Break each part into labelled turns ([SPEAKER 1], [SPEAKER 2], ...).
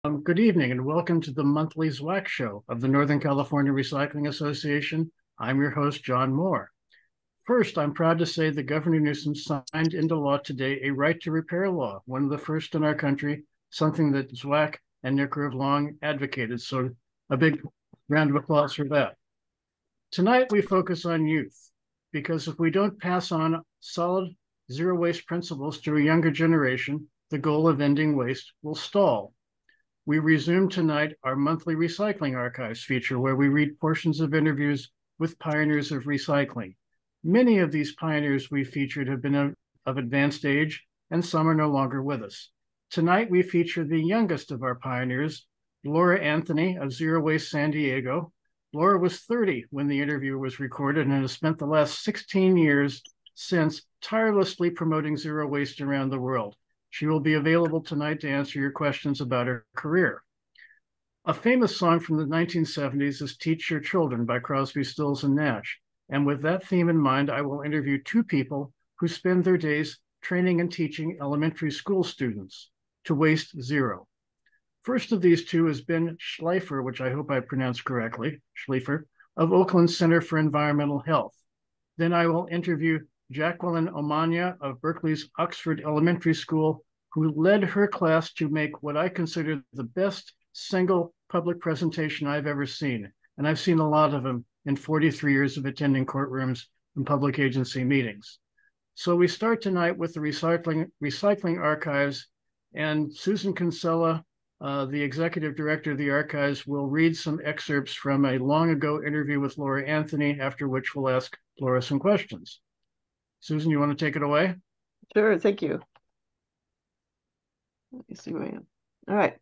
[SPEAKER 1] Good evening and welcome to the monthly ZWAC show of the Northern California Recycling Association. I'm your host, John Moore. First, I'm proud to say that Governor Newsom signed into law today a right to repair law, one of the first in our country, something that ZWAC and NICR have long advocated. So a big round of applause for that. Tonight, we focus on youth, because if we don't pass on solid zero waste principles to a younger generation, the goal of ending waste will stall. We resume tonight our monthly Recycling Archives feature, where we read portions of interviews with pioneers of recycling. Many of these pioneers we featured have been of advanced age, and some are no longer with us. Tonight, we feature the youngest of our pioneers, Laura Anthony of Zero Waste San Diego. Laura was 30 when the interview was recorded and has spent the last 16 years since tirelessly promoting zero waste around the world. She will be available tonight to answer your questions about her career. A famous song from the 1970s is Teach Your Children by Crosby, Stills, and Nash. And with that theme in mind, I will interview two people who spend their days training and teaching elementary school students to waste zero. First of these two is Ben Schleifer, which I hope I pronounced correctly, Schleifer, of Oakland Center for Environmental Health. Then I will interview Jacqueline Elbing-Omania of Berkeley's Oxford Elementary School, who led her class to make what I consider the best single public presentation I've ever seen. And I've seen a lot of them in 43 years of attending courtrooms and public agency meetings. So we start tonight with the Recycling Archives, and Susan Kinsella, the executive director of the archives, will read some excerpts from a long ago interview with Laura Anthony, after which we'll ask Laura some questions. Susan, you want to take it away?
[SPEAKER 2] Sure, thank you. Let me see where I am. All right.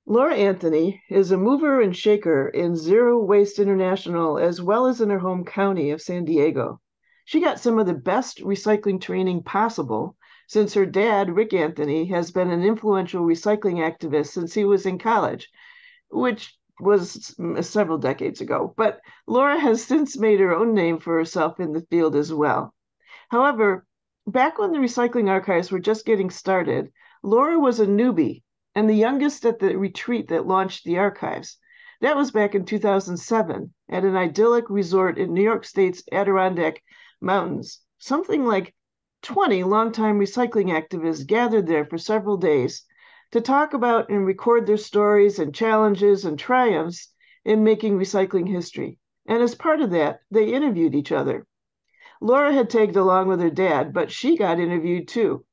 [SPEAKER 2] Laura Anthony is a mover and shaker in Zero Waste International, as well as in her home county of San Diego. She got some of the best recycling training possible, since her dad, Rick Anthony, has been an influential recycling activist since he was in college, which was several decades ago. But Laura has since made her own name for herself in the field as well. However, back when the Recycling Archives were just getting started, Laura was a newbie and the youngest at the retreat that launched the archives. That was back in 2007 at an idyllic resort in New York State's Adirondack Mountains. Something like 20 longtime recycling activists gathered there for several days to talk about and record their stories and challenges and triumphs in making recycling history. And as part of that, they interviewed each other. Laura had tagged along with her dad, but she got interviewed too,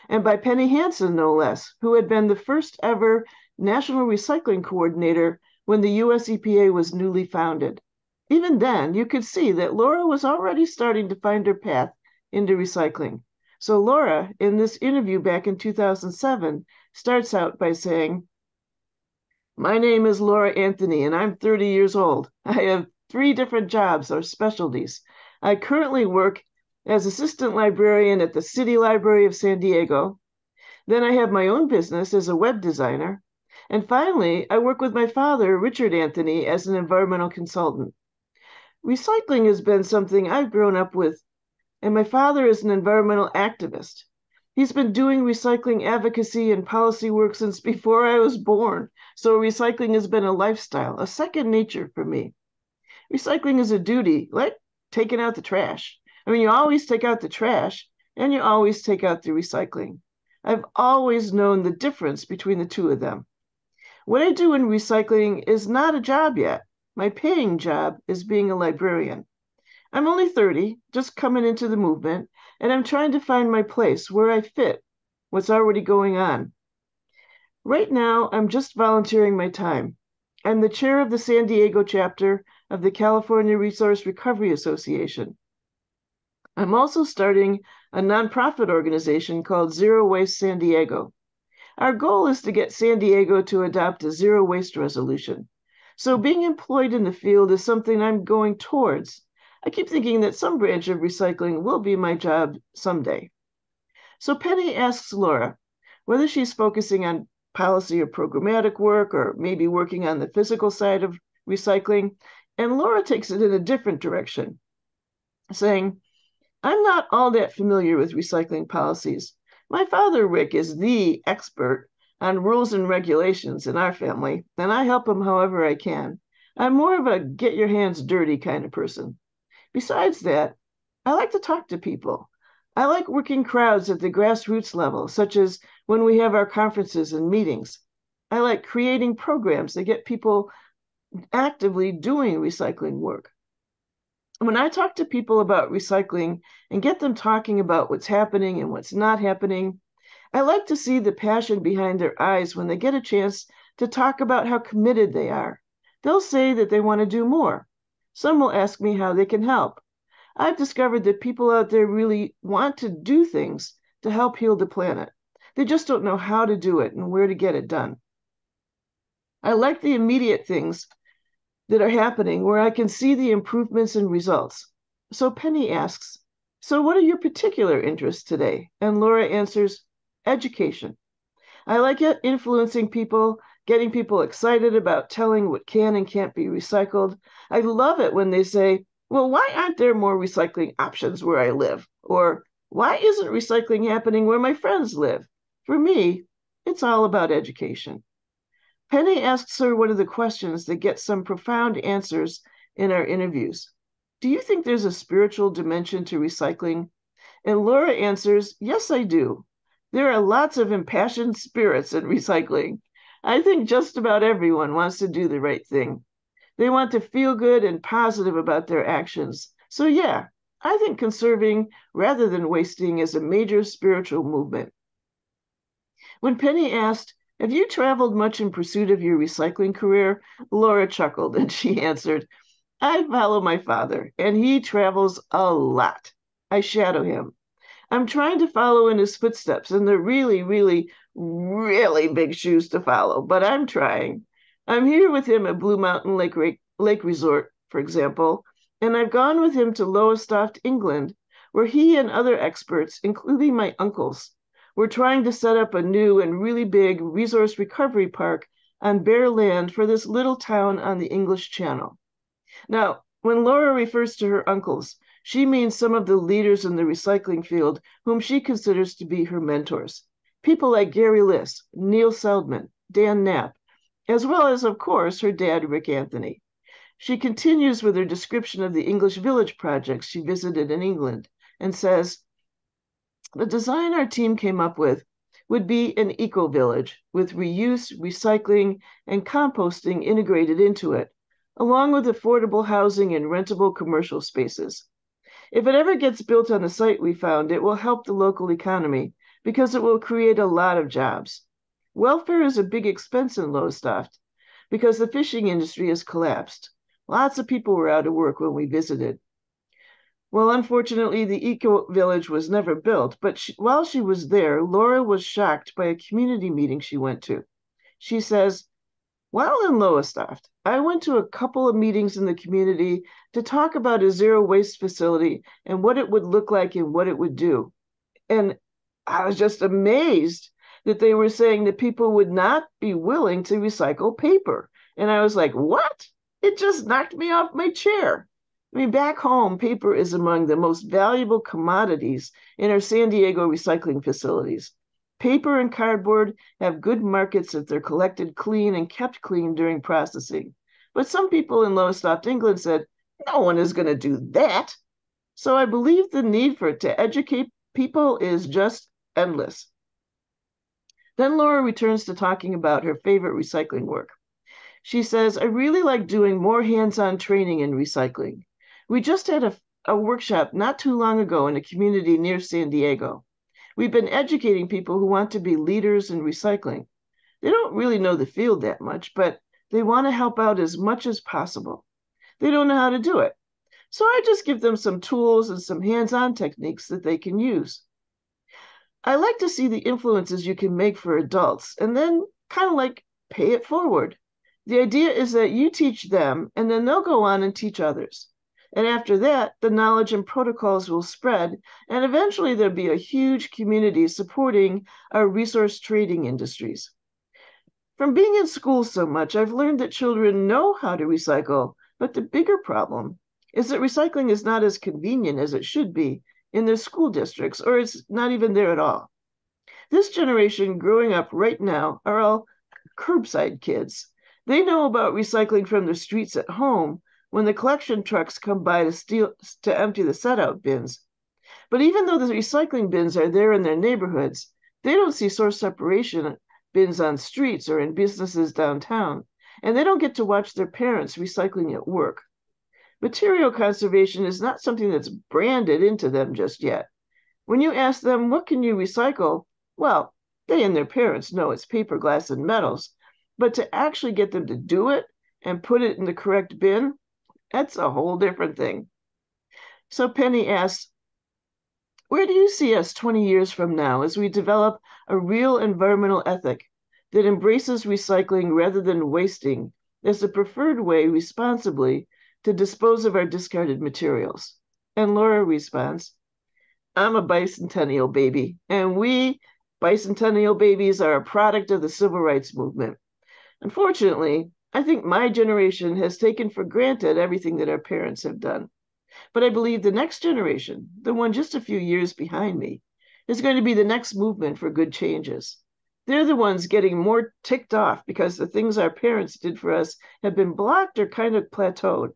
[SPEAKER 2] and by Penny Hansen, no less, who had been the first ever National Recycling Coordinator when the US EPA was newly founded. Even then, you could see that Laura was already starting to find her path into recycling. So Laura, in this interview back in 2007, starts out by saying, "My name is Laura Anthony, and I'm 30 years old. I have 3 different jobs or specialties. I currently work as assistant librarian at the City Library of San Diego. Then I have my own business as a web designer. And finally, I work with my father, Richard Anthony, as an environmental consultant. Recycling has been something I've grown up with, and my father is an environmental activist. He's been doing recycling advocacy and policy work since before I was born, so recycling has been a lifestyle, a second nature for me. Recycling is a duty, like taking out the trash. I mean, you always take out the trash, and you always take out the recycling. I've always known the difference between the two of them. What I do in recycling is not a job yet. My paying job is being a librarian. I'm only 30, just coming into the movement, and I'm trying to find my place where I fit what's already going on. Right now, I'm just volunteering my time. I'm the chair of the San Diego chapter of the California Resource Recovery Association. I'm also starting a nonprofit organization called Zero Waste San Diego. Our goal is to get San Diego to adopt a zero waste resolution. So being employed in the field is something I'm going towards. I keep thinking that some branch of recycling will be my job someday. So Penny asks Laura whether she's focusing on policy or programmatic work, or maybe working on the physical side of recycling. And Laura takes it in a different direction, saying, "I'm not all that familiar with recycling policies. My father, Rick, is the expert, on rules and regulations in our family, and I help them however I can. I'm more of a get your hands dirty kind of person. Besides that, I like to talk to people. I like working crowds at the grassroots level, such as when we have our conferences and meetings. I like creating programs that get people actively doing recycling work. When I talk to people about recycling and get them talking about what's happening and what's not happening, I like to see the passion behind their eyes when they get a chance to talk about how committed they are. They'll say that they want to do more. Some will ask me how they can help. I've discovered that people out there really want to do things to help heal the planet. They just don't know how to do it and where to get it done. I like the immediate things that are happening where I can see the improvements and results. So Penny asks, so what are your particular interests today? And Laura answers, education. I like influencing people, getting people excited about telling what can and can't be recycled. I love it when they say, well, why aren't there more recycling options where I live? Or why isn't recycling happening where my friends live? For me, it's all about education. Penny asks her one of the questions that gets some profound answers in our interviews. Do you think there's a spiritual dimension to recycling? And Laura answers, yes, I do. There are lots of impassioned spirits in recycling. I think just about everyone wants to do the right thing. They want to feel good and positive about their actions. So yeah, I think conserving rather than wasting is a major spiritual movement. When Penny asked, have you traveled much in pursuit of your recycling career? Laura chuckled and she answered, I follow my father, and he travels a lot. I shadow him. I'm trying to follow in his footsteps, and they're really, really, really big shoes to follow, but I'm trying. I'm here with him at Blue Mountain Lake Resort, for example, and I've gone with him to Lowestoft, England, where he and other experts, including my uncles, were trying to set up a new and really big resource recovery park on bare land for this little town on the English Channel. Now, when Laura refers to her uncles, she means some of the leaders in the recycling field whom she considers to be her mentors. People like Gary Liss, Neil Seldman, Dan Knapp, as well as, of course, her dad, Rick Anthony. She continues with her description of the English village projects she visited in England and says, the design our team came up with would be an eco-village with reuse, recycling, and composting integrated into it, along with affordable housing and rentable commercial spaces. If it ever gets built on the site we found, it will help the local economy because it will create a lot of jobs. Welfare is a big expense in Lowestoft because the fishing industry has collapsed. Lots of people were out of work when we visited. Well, unfortunately, the eco-village was never built, but while she was there, Laura was shocked by a community meeting she went to. She says, while in Lowestoft, I went to a couple of meetings in the community to talk about a zero waste facility and what it would look like and what it would do. And I was just amazed that they were saying that people would not be willing to recycle paper. And I was like, what? It just knocked me off my chair. I mean, back home, paper is among the most valuable commodities in our San Diego recycling facilities. Paper and cardboard have good markets if they're collected clean and kept clean during processing. But some people in Lowestoft, England said, no one is going to do that. So I believe the need for it to educate people is just endless. Then Laura returns to talking about her favorite recycling work. She says, I really like doing more hands-on training in recycling. We just had a workshop not too long ago in a community near San Diego. We've been educating people who want to be leaders in recycling. They don't really know the field that much, but they want to help out as much as possible. They don't know how to do it. So I just give them some tools and some hands-on techniques that they can use. I like to see the influences you can make for adults and then kind of like pay it forward. The idea is that you teach them and then they'll go on and teach others. And after that, the knowledge and protocols will spread, and eventually there'll be a huge community supporting our resource trading industries. From being in school so much, I've learned that children know how to recycle, but the bigger problem is that recycling is not as convenient as it should be in their school districts, or it's not even there at all. This generation growing up right now are all curbside kids. They know about recycling from the streets at home when the collection trucks come by to empty the set-out bins. But even though the recycling bins are there in their neighborhoods, they don't see source separation bins on streets or in businesses downtown, and they don't get to watch their parents recycling at work. Material conservation is not something that's branded into them just yet. When you ask them, what can you recycle? Well, they and their parents know it's paper, glass, and metals. But to actually get them to do it and put it in the correct bin, that's a whole different thing. So Penny asks, where do you see us 20 years from now as we develop a real environmental ethic that embraces recycling rather than wasting as the preferred way responsibly to dispose of our discarded materials? And Laura responds, I'm a bicentennial baby, and we bicentennial babies are a product of the civil rights movement. Unfortunately, I think my generation has taken for granted everything that our parents have done. But I believe the next generation, the one just a few years behind me, is going to be the next movement for good changes. They're the ones getting more ticked off because the things our parents did for us have been blocked or kind of plateaued.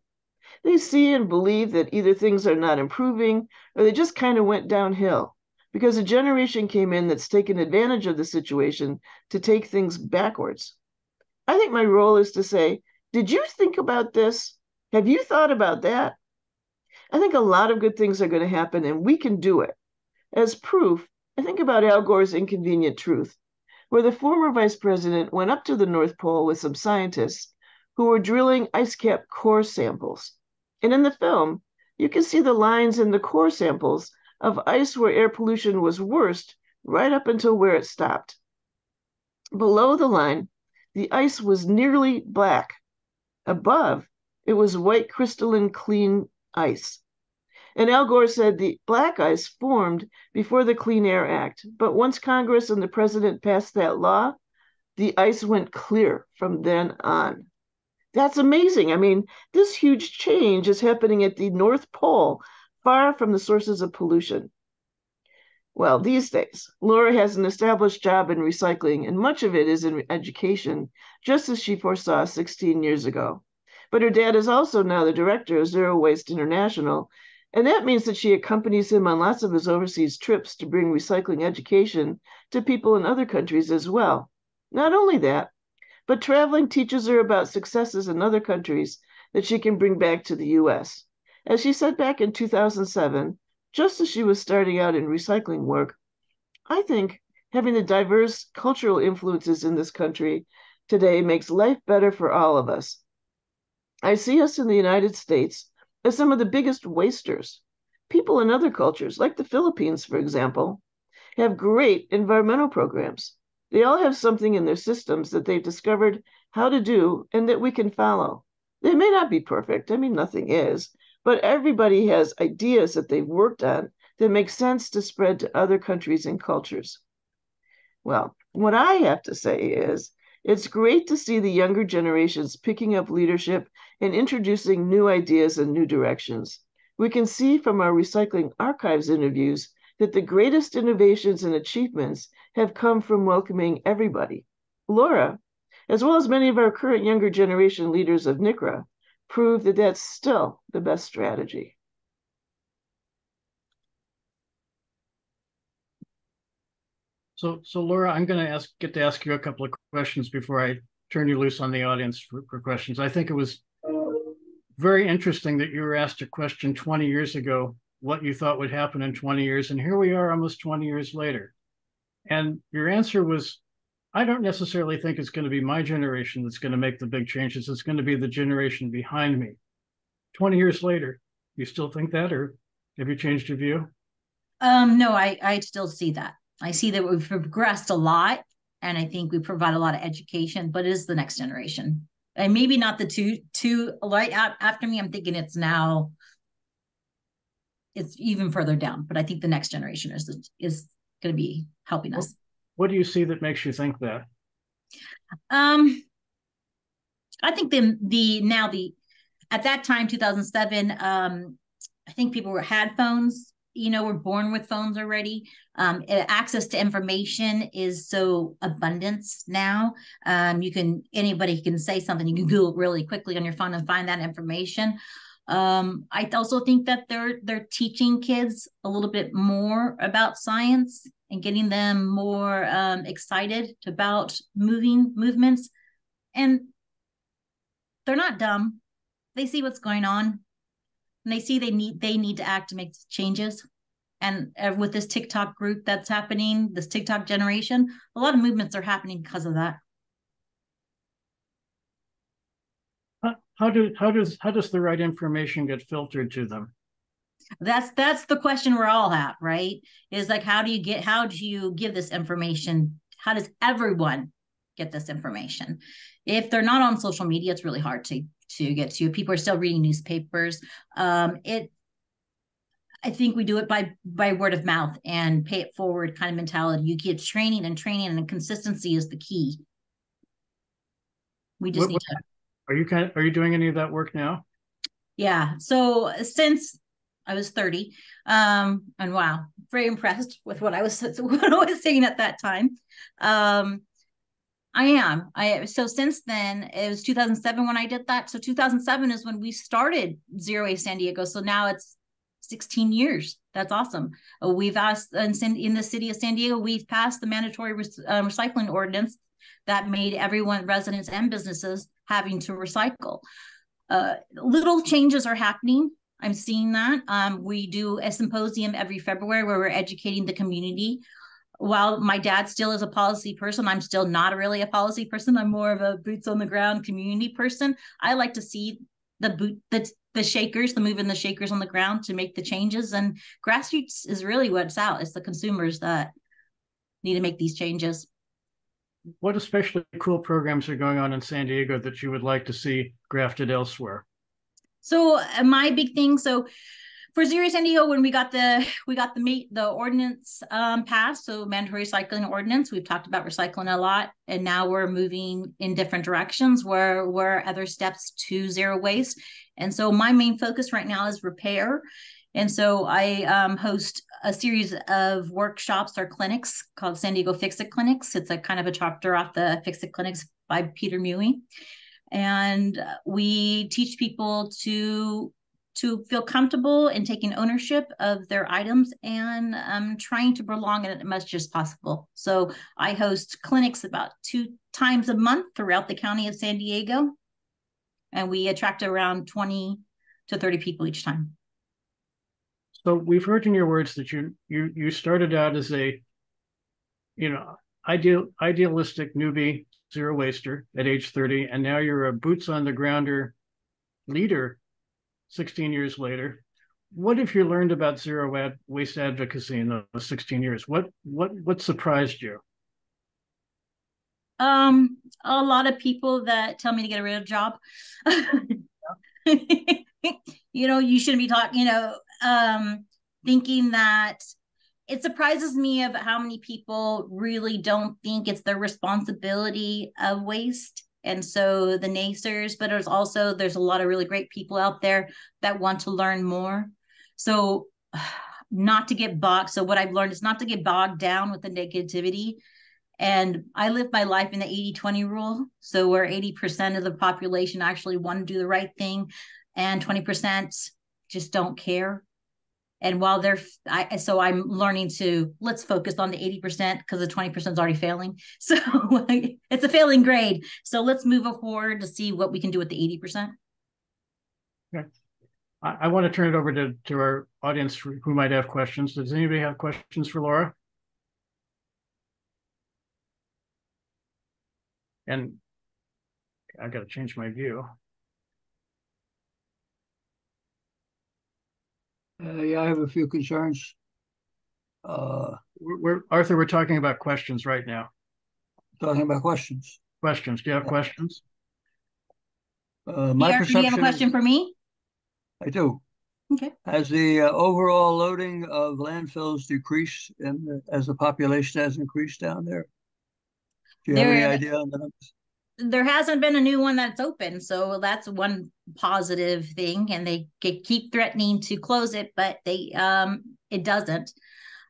[SPEAKER 2] They see and believe that either things are not improving or they just kind of went downhill because a generation came in that's taken advantage of the situation to take things backwards. I think my role is to say, did you think about this? Have you thought about that? I think a lot of good things are going to happen and we can do it. As proof, I think about Al Gore's Inconvenient Truth, where the former vice president went up to the North Pole with some scientists who were drilling ice cap core samples. And in the film, you can see the lines in the core samples of ice where air pollution was worst right up until where it stopped. Below the line, the ice was nearly black. Above, it was white, crystalline, clean ice. And Al Gore said the black ice formed before the Clean Air Act, but once Congress and the president passed that law, the ice went clear from then on. That's amazing. I mean, this huge change is happening at the North Pole, far from the sources of pollution. Well, these days, Laura has an established job in recycling, and much of it is in education, just as she foresaw 16 years ago. But her dad is also now the director of Zero Waste International, and that means that she accompanies him on lots of his overseas trips to bring recycling education to people in other countries as well. Not only that, but traveling teaches her about successes in other countries that she can bring back to the U.S. As she said back in 2007, just as she was starting out in recycling work, I think having the diverse cultural influences in this country today makes life better for all of us. I see us in the United States as some of the biggest wasters. People in other cultures, like the Philippines, for example, have great environmental programs. They all have something in their systems that they've discovered how to do and that we can follow. They may not be perfect. I mean, nothing is. But everybody has ideas that they've worked on that make sense to spread to other countries and cultures. Well, what I have to say is, it's great to see the younger generations picking up leadership and introducing new ideas and new directions. We can see from our Recycling Archives interviews that the greatest innovations and achievements have come from welcoming everybody. Laura, as well as many of our current younger generation leaders of NICRA, prove that that's still the best strategy.
[SPEAKER 1] So Laura, I'm going to get to ask you a couple of questions before I turn you loose on the audience for questions. I think it was very interesting that you were asked a question 20 years ago, what you thought would happen in 20 years, and here we are almost 20 years later. And your answer was, I don't necessarily think it's going to be my generation that's going to make the big changes. It's going to be the generation behind me. 20 years later, you still think that, or have you changed your view?
[SPEAKER 3] No, I still see that. I see that we've progressed a lot, and I think we provide a lot of education, but it is the next generation. And maybe not the two right after me. I'm thinking it's even further down, but I think the next generation is going to be helping us.
[SPEAKER 1] What do you see that makes you think that?
[SPEAKER 3] I think at that time, 2007, I think people had phones. we're born with phones already. Access to information is so abundance now. Anybody can say something. You can Google really quickly on your phone and find that information. I also think that they're teaching kids a little bit more about science and getting them more excited about movements. And they're not dumb. They see what's going on, and they see they need to act to make changes. And with this TikTok group that's happening, this TikTok generation, a lot of movements are happening because of that.
[SPEAKER 1] How does the right information get filtered to them?
[SPEAKER 3] That's the question we're all at, right? Is like, how do you give this information? How does everyone get this information? If they're not on social media, it's really hard to get to. People are still reading newspapers. I think we do it by word of mouth and pay it forward kind of mentality. You get training, and consistency is the key. We just need to.
[SPEAKER 1] Are you doing any of that work now?
[SPEAKER 3] Yeah. So since I was 30, and wow, very impressed with what I was saying at that time. So since then, it was 2007 when I did that. So 2007 is when we started Zero Waste San Diego. So now it's 16 years. That's awesome. We've asked in the city of San Diego, we've passed the mandatory recycling ordinance that made everyone, residents and businesses, having to recycle. Little changes are happening. I'm seeing that. We do a symposium every February where we're educating the community. While my dad still is a policy person, I'm still not really a policy person. I'm more of a boots on the ground community person. I like to see the shakers, the moving the shakers on the ground to make the changes. And grassroots is really what's out. It's the consumers that need to make these changes.
[SPEAKER 1] What especially cool programs are going on in San Diego that you would like to see grafted elsewhere?
[SPEAKER 3] So my big thing, for Zero San Diego, when we got the ordinance passed, so mandatory recycling ordinance, we've talked about recycling a lot, and now we're moving in different directions where other steps to zero waste. And so my main focus right now is repair. And so I host a series of workshops or clinics called San Diego Fix-It Clinics. It's a kind of a chapter off the Fix-It Clinics by Peter Mewey. And we teach people to feel comfortable in taking ownership of their items and trying to prolong it as much as possible. So I host clinics about 2 times a month throughout the county of San Diego. And we attract around 20 to 30 people each time.
[SPEAKER 1] So we've heard in your words that you started out as a, idealistic newbie zero waster at age 30, and now you're a boots on the grounder leader 16 years later. What have you learned about zero waste advocacy in those 16 years? What surprised you?
[SPEAKER 3] A lot of people that tell me to get a real job. You shouldn't be talking, thinking that. It surprises me of how many people really don't think it's their responsibility of waste. And so the naysayers, but there's a lot of really great people out there that want to learn more. So not to get bogged. So what I've learned is not to get bogged down with the negativity. And I live my life in the 80-20 rule. So where 80% of the population actually want to do the right thing and 20% just don't care. And while I'm learning to, let's focus on the 80% because the 20% is already failing. So it's a failing grade. So let's move forward to see what we can do with the 80%.
[SPEAKER 1] Okay. I want to turn it over to our audience who might have questions. Does anybody have questions for Laura? And I've got to change my view.
[SPEAKER 4] Yeah, I have a few concerns.
[SPEAKER 1] Arthur, we're talking about questions right now.
[SPEAKER 4] Talking about questions.
[SPEAKER 1] Questions. Do you have questions?
[SPEAKER 4] My perception.
[SPEAKER 3] Do you have a question for me?
[SPEAKER 4] I do.
[SPEAKER 3] Okay.
[SPEAKER 4] Has the overall loading of landfills decreased as the population has increased down there? Do you have any idea on the numbers?
[SPEAKER 3] there hasn't been a new one that's open, so that's one positive thing. And they keep threatening to close it, but it doesn't.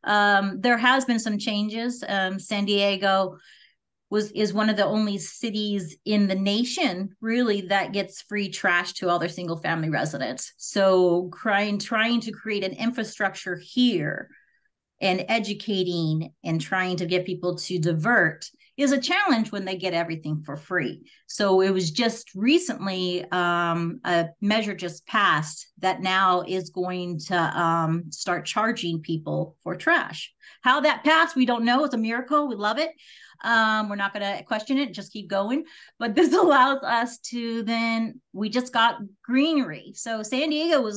[SPEAKER 3] There has been some changes. San Diego is one of the only cities in the nation really that gets free trash to all their single family residents. So trying to create an infrastructure here and educating and trying to get people to divert is a challenge when they get everything for free. So it was just recently a measure just passed that now is going to start charging people for trash. How that passed, we don't know. It's a miracle. We love it. We're not going to question it, just keep going. But this allows us to we just got greenery. So San Diego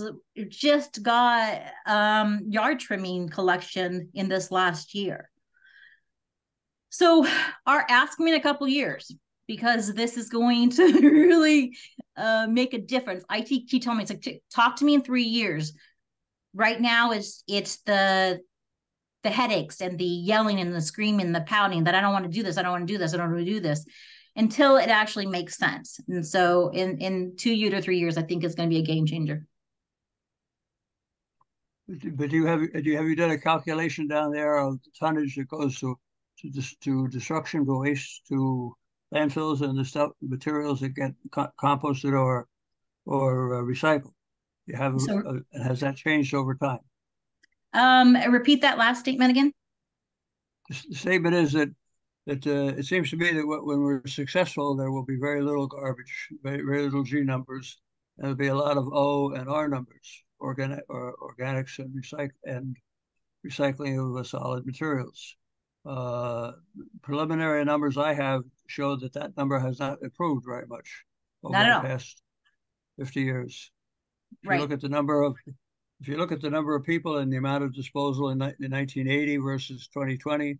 [SPEAKER 3] just got yard trimming collection in this last year. So ask me in a couple years, because this is going to really make a difference. She told me, it's like, talk to me in 3 years. Right now, it's the headaches and the yelling and the screaming and the pouting that I don't want to do this, I don't want to do this, I don't want to do this, until it actually makes sense. And so in 2 to 3 years, I think it's going to be a game changer.
[SPEAKER 4] But have you done a calculation down there of the tonnage that goes to destruction, to waste, to landfills, and the materials that get composted or recycled? Has that changed over time?
[SPEAKER 3] Repeat that last statement again.
[SPEAKER 4] The statement is that it seems to me that when we're successful, there will be very little garbage, very little G numbers. There'll be a lot of O and R numbers, organics and recycling of solid materials. Preliminary numbers I have show that number has not improved very much over the past 50 years. If you look at the number of people and the amount of disposal in 1980 versus 2020,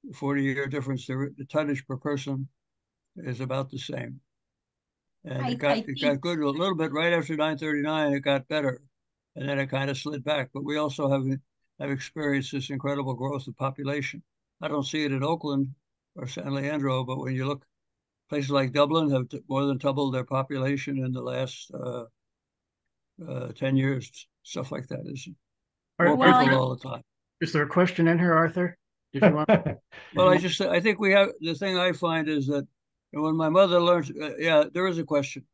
[SPEAKER 4] the 40-year difference, the tonnage per person is about the same. And it got good a little bit right after 9/39. It got better, and then it kind of slid back. But we also have experienced this incredible growth of population. I don't see it in Oakland or San Leandro, but when you look, places like Dublin have more than doubled their population in the last 10 years. Stuff like that is more people all the time.
[SPEAKER 1] Is there a question in here, Arthur? Did you want?
[SPEAKER 4] Well, I think we have, the thing I find is that when my mother learned, there is a question.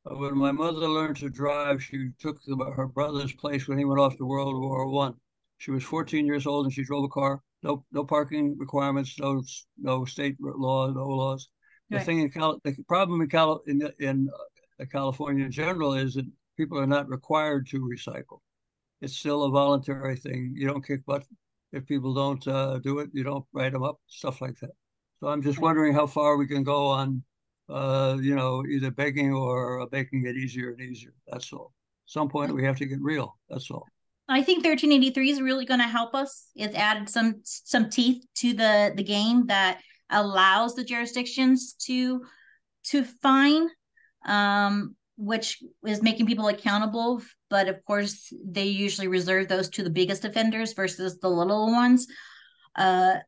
[SPEAKER 4] When my mother learned to drive, she took her brother's place when he went off to World War I. She was 14 years old and she drove a car. No parking requirements, no state law, no laws. Right. The problem in California in general is that people are not required to recycle. It's still a voluntary thing. You don't kick butt if people don't do it. You don't write them up, stuff like that. So I'm just wondering how far we can go on, either begging or making it easier and easier. That's all. At some point we have to get real. That's all.
[SPEAKER 3] I think 1383 is really going to help us. It's added some teeth to the game that allows the jurisdictions to fine, which is making people accountable. But of course, they usually reserve those to the biggest offenders versus the little ones. I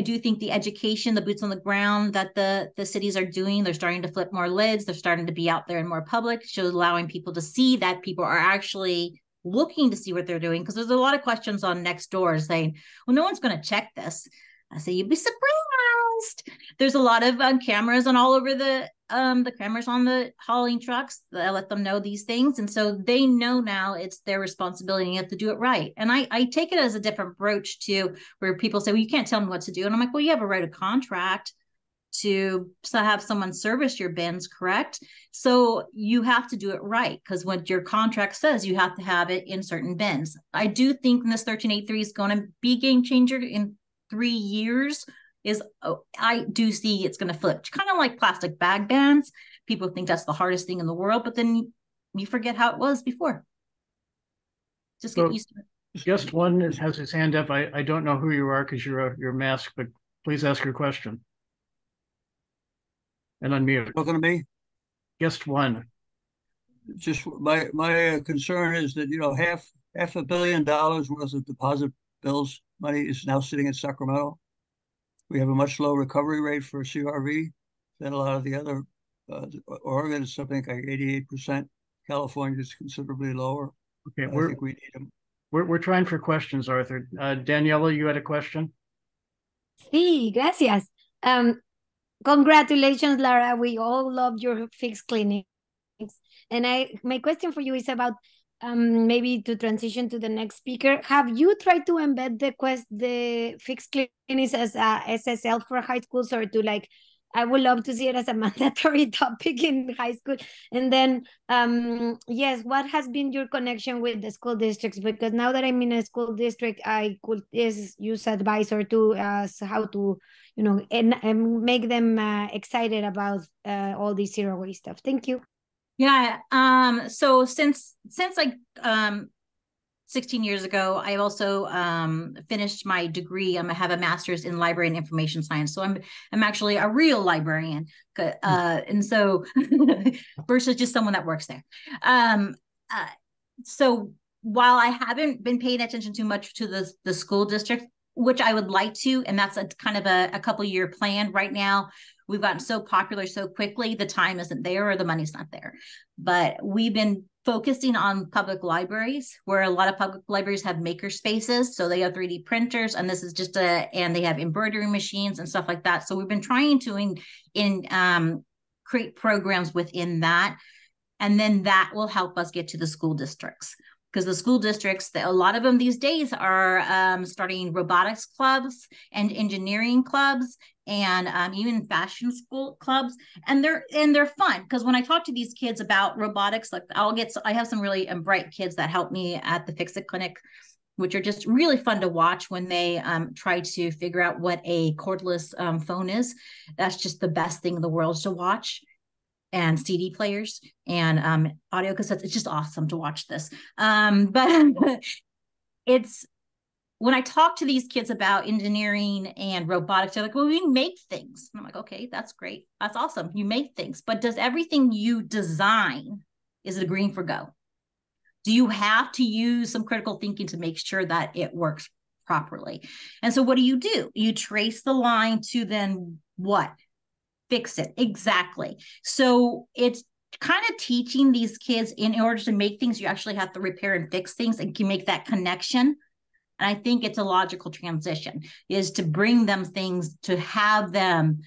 [SPEAKER 3] do think the education, the boots on the ground that the cities are doing, they're starting to flip more lids. They're starting to be out there in more public, so allowing people to see that people are actually looking to see what they're doing. Because there's a lot of questions on Nextdoor saying, well, no one's going to check this. I say, you'd be surprised. There's a lot of cameras on all over the cameras on the hauling trucks that let them know these things. And so they know now it's their responsibility and you have to do it right. And I take it as a different approach to where people say, well, you can't tell me what to do. And I'm like, well, you have a right of contract to have someone service your bins, correct? So you have to do it right, because what your contract says, you have to have it in certain bins. I do think this 1383 is going to be a game changer in 3 years. I do see it's going to flip, kind of like plastic bag bans. People think that's the hardest thing in the world, but then you forget how it was before. Just get used to it.
[SPEAKER 1] Guest one has his hand up. I don't know who you are because you're masked, but please ask your question. And unmute.
[SPEAKER 4] Talking to me?
[SPEAKER 1] Guest one.
[SPEAKER 4] Just my concern is that, half $1 billion worth of deposit bills money is now sitting in Sacramento. We have a much lower recovery rate for CRV than a lot of the other Oregon is something like 88%. California is considerably lower.
[SPEAKER 1] Okay,
[SPEAKER 4] I think we need them.
[SPEAKER 1] We're trying for questions, Arthur. Daniela, you had a question?
[SPEAKER 5] Sí, gracias. Congratulations, Lara. We all love your fixed clinics. And my question for you is about maybe to transition to the next speaker. Have you tried to embed the fixed clinics as a SSL for high schools, or to like, I would love to see it as a mandatory topic in high school. And then, yes, what has been your connection with the school districts? Because now that I'm in a school district, I could use advice or two as how to, you know, and make them excited about all this zero waste stuff. Thank you.
[SPEAKER 3] Yeah. So since like 16 years ago, I also finished my degree. I have a master's in library and information science. So I'm actually a real librarian. And so versus just someone that works there. So while I haven't been paying attention too much to the school district, which I would like to, and that's a kind of a couple-year plan right now. We've gotten so popular so quickly, the time isn't there or the money's not there. But we've been focusing on public libraries, where a lot of public libraries have maker spaces. So they have 3D printers, and this is just and they have embroidery machines and stuff like that. So we've been trying to create programs within that. And then that will help us get to the school districts. Because the school districts, a lot of them these days are starting robotics clubs and engineering clubs and even fashion school clubs, and they're fun. Because when I talk to these kids about robotics, like I have some really bright kids that help me at the Fix It Clinic, which are just really fun to watch when they try to figure out what a cordless phone is. That's just the best thing in the world to watch. And CD players and audio cassettes. It's just awesome to watch this. But it's when I talk to these kids about engineering and robotics, they're like, well, we make things. And I'm like, okay, that's great. That's awesome. You make things, but does everything you design, is it green for go? Do you have to use some critical thinking to make sure that it works properly? And so what do? You trace the line to then what? Fix it. Exactly. So it's kind of teaching these kids, in order to make things, you actually have to repair and fix things, and can make that connection. And I think it's a logical transition, is to bring them things, to have them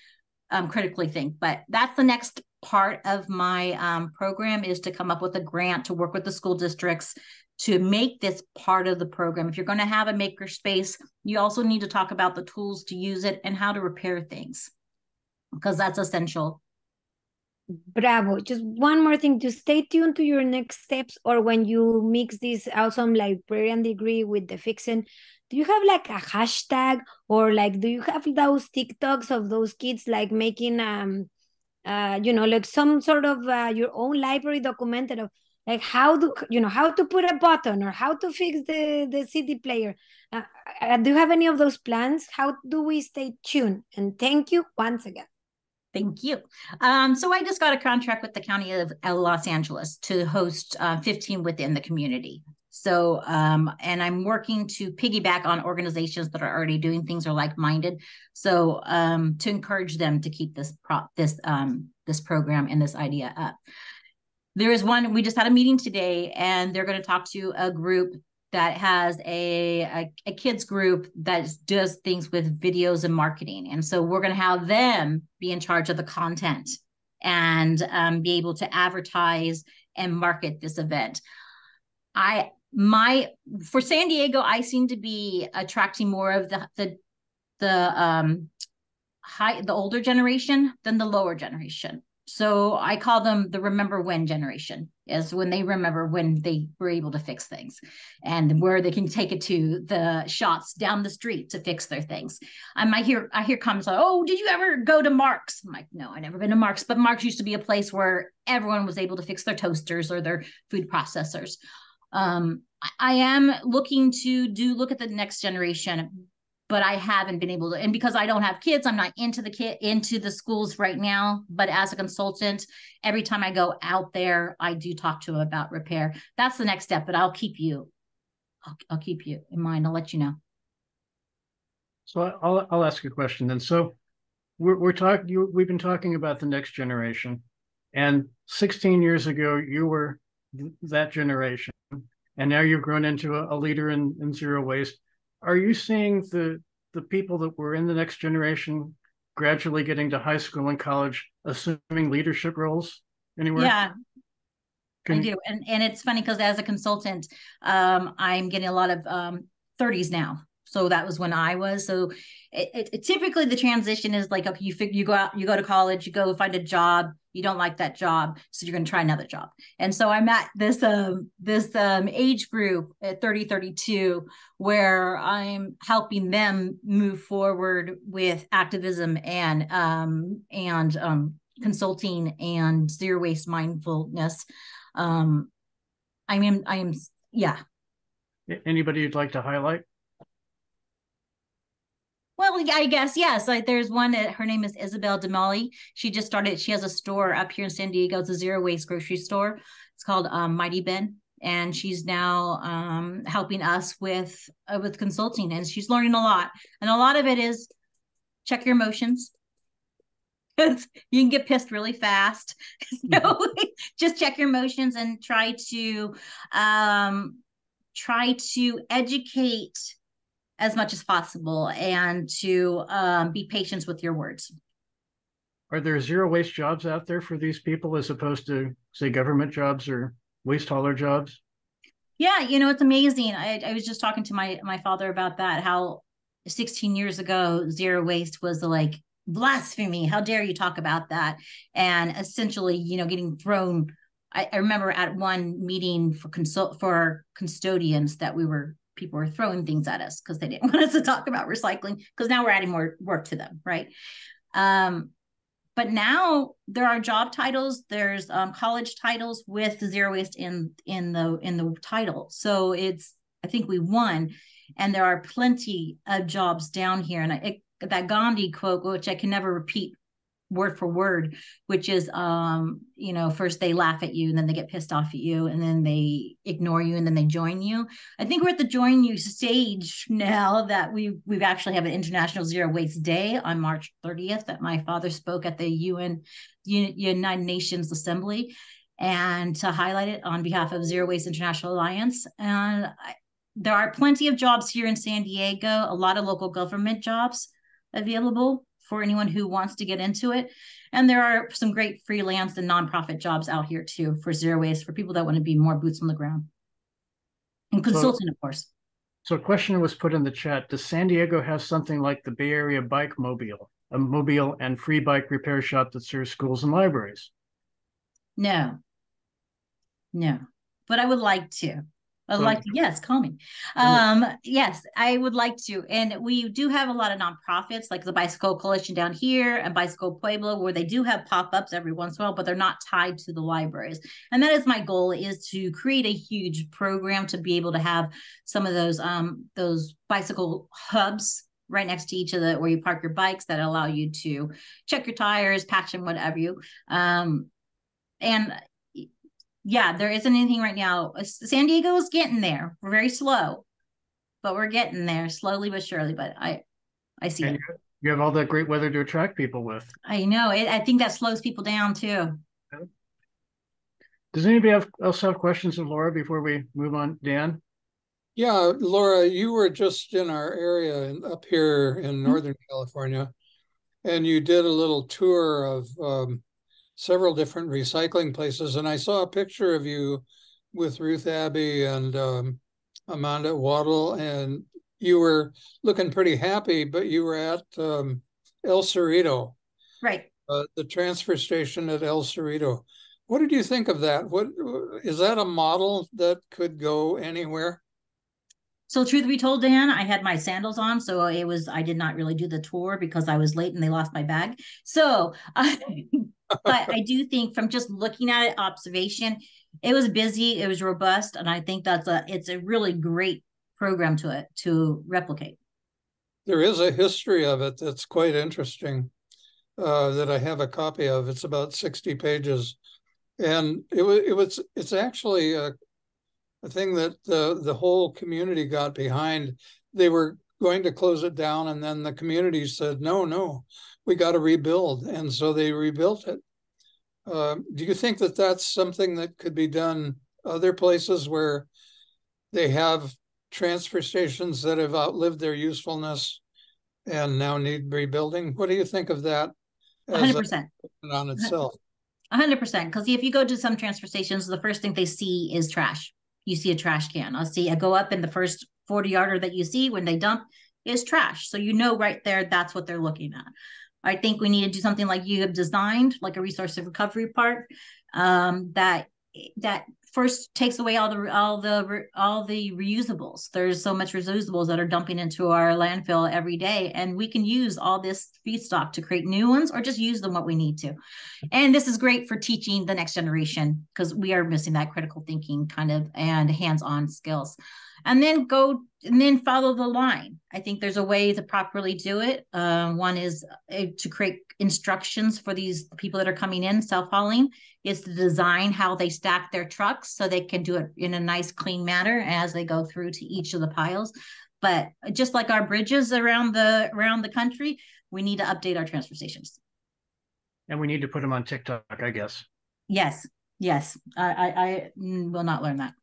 [SPEAKER 3] critically think. But that's the next part of my program, is to come up with a grant to work with the school districts to make this part of the program. If you're going to have a maker space, you also need to talk about the tools to use it and how to repair things, because that's essential.
[SPEAKER 5] Bravo. Just one more thing, to stay tuned to your next steps, or when you mix this awesome librarian degree with the fixing, do you have like a hashtag, or like, do you have those TikToks of those kids like making you know, like some sort of your own library documented of like how to put a button, or how to fix the CD player? Do you have any of those plans? How do we stay tuned? And thank you once again.
[SPEAKER 3] Thank you. So I just got a contract with the County of Los Angeles to host 15 within the community. So, and I'm working to piggyback on organizations that are already doing things or like-minded. So, to encourage them to keep this program and this idea up. There is one, we just had a meeting today, and they're going to talk to a group that has a kids group that does things with videos and marketing. And so we're going to have them be in charge of the content and be able to advertise and market this event. For San Diego, I seem to be attracting more of the older generation than the lower generation. So I call them the remember when generation, is when they remember when they were able to fix things, and where they can take it to the shops down the street to fix their things. I hear comments like, oh, did you ever go to Mark's? I'm like, no, I never been to Mark's, but Mark's used to be a place where everyone was able to fix their toasters or their food processors. I am looking to look at the next generation, but I haven't been able to, and because I don't have kids, I'm not into the schools right now. But as a consultant, every time I go out there, I do talk to them about repair. That's the next step, but I'll keep you in mind. I'll let you know.
[SPEAKER 1] So I'll ask a question then. So we've been talking about the next generation, And 16 years ago, you were that generation, and now you've grown into a leader in zero waste. Are you seeing the people that were in the next generation gradually getting to high school and college, assuming leadership roles anywhere?
[SPEAKER 3] Yeah, I do. And it's funny because as a consultant, I'm getting a lot of 30s now. So that was when I was. So it typically the transition is like, okay, you go out, you go to college, you go find a job, you don't like that job, so you're going to try another job. And so I'm at this age group at 30, 32, where I'm helping them move forward with activism and consulting and zero waste mindfulness. I am, yeah.
[SPEAKER 1] Anybody you'd like to highlight?
[SPEAKER 3] Well, I guess, yes. Like there's one, her name is Isabel DeMolly. She just started, she has a store up here in San Diego. It's a zero waste grocery store. It's called Mighty Ben. And she's now helping us with consulting, and she's learning a lot. And a lot of it is check your emotions. You can get pissed really fast. So just check your emotions and try to educate as much as possible, and to be patient with your words.
[SPEAKER 1] Are there zero waste jobs out there for these people as opposed to, say, government jobs or waste hauler jobs?
[SPEAKER 3] Yeah, it's amazing. I was just talking to my father about that, how 16 years ago, zero waste was like blasphemy. How dare you talk about that? And essentially, getting thrown. I remember at one meeting for custodians that people were throwing things at us because they didn't want us to talk about recycling, because now we're adding more work to them, right? But now there are job titles, there's college titles with zero waste in the title. So I think we won, and there are plenty of jobs down here. And that Gandhi quote, which I can never repeat word for word, which is, first they laugh at you, and then they get pissed off at you, and then they ignore you, and then they join you. I think we're at the join you stage now, that we've actually have an International Zero Waste Day on March 30th that my father spoke at the United Nations Assembly, and to highlight it on behalf of Zero Waste International Alliance. And there are plenty of jobs here in San Diego, a lot of local government jobs available for anyone who wants to get into it. And there are some great freelance and nonprofit jobs out here too for zero waste, for people that want to be more boots on the ground. And consulting, of course.
[SPEAKER 1] So a question was put in the chat. Does San Diego have something like the Bay Area Bike Mobile, a mobile and free bike repair shop that serves schools and libraries?
[SPEAKER 3] No, but I would like to. Yes, call me. Yes, I would like to. And we do have a lot of nonprofits like the Bicycle Coalition down here and Bicycle Pueblo, where they do have pop-ups every once in a while, but they're not tied to the libraries. And that is my goal, is to create a huge program to be able to have some of those bicycle hubs right next to each other, where you park your bikes, that allow you to check your tires, patch them, whatever you. And yeah, there isn't anything right now. San Diego is getting there. We're very slow, but we're getting there slowly but surely. But I see it.
[SPEAKER 1] You have all that great weather to attract people with.
[SPEAKER 3] I know. I think that slows people down too.
[SPEAKER 1] Does anybody else have questions of Laura before we move on? Dan?
[SPEAKER 6] Yeah, Laura, you were just in our area up here in Northern California, and you did a little tour of several different recycling places. And I saw a picture of you with Ruth Abbey and Amanda Waddle, and you were looking pretty happy, but you were at El Cerrito.
[SPEAKER 3] Right.
[SPEAKER 6] The transfer station at El Cerrito. What did you think of that? What is that a model that could go anywhere?
[SPEAKER 3] So truth be told, Dan, I had my sandals on, so I did not really do the tour because I was late and they lost my bag. So but I do think, from just looking at it, observation, it was busy, it was robust, and I think it's a really great program to replicate.
[SPEAKER 6] There is a history of it that's quite interesting, that I have a copy of. It's about 60 pages, and it's actually a thing that the whole community got behind. They were going to close it down, and then the community said, no, we got to rebuild. And so they rebuilt it. Do you think that that's something that could be done other places where they have transfer stations that have outlived their usefulness and now need rebuilding? What do you think of that as
[SPEAKER 3] 100%.
[SPEAKER 6] on itself?
[SPEAKER 3] 100%. Because if you go to some transfer stations, the first thing they see is trash. You see a trash can. I go up in the first 40-yarder that you see when they dump is trash. So you know right there, that's what they're looking at. I think we need to do something like you have designed, like a resource recovery park, that first takes away all the reusables. There's so much reusables that are dumping into our landfill every day, and we can use all this feedstock to create new ones, or just use them what we need to. And this is great for teaching the next generation, because we are missing that critical thinking kind of and hands-on skills. And then follow the line. I think there's a way to properly do it. One is to create instructions for these people that are coming in self-hauling, is to design how they stack their trucks so they can do it in a nice, clean manner as they go through to each of the piles. But just like our bridges around the country, we need to update our transfer stations.
[SPEAKER 1] And we need to put them on TikTok, I guess.
[SPEAKER 3] Yes. I will not learn that.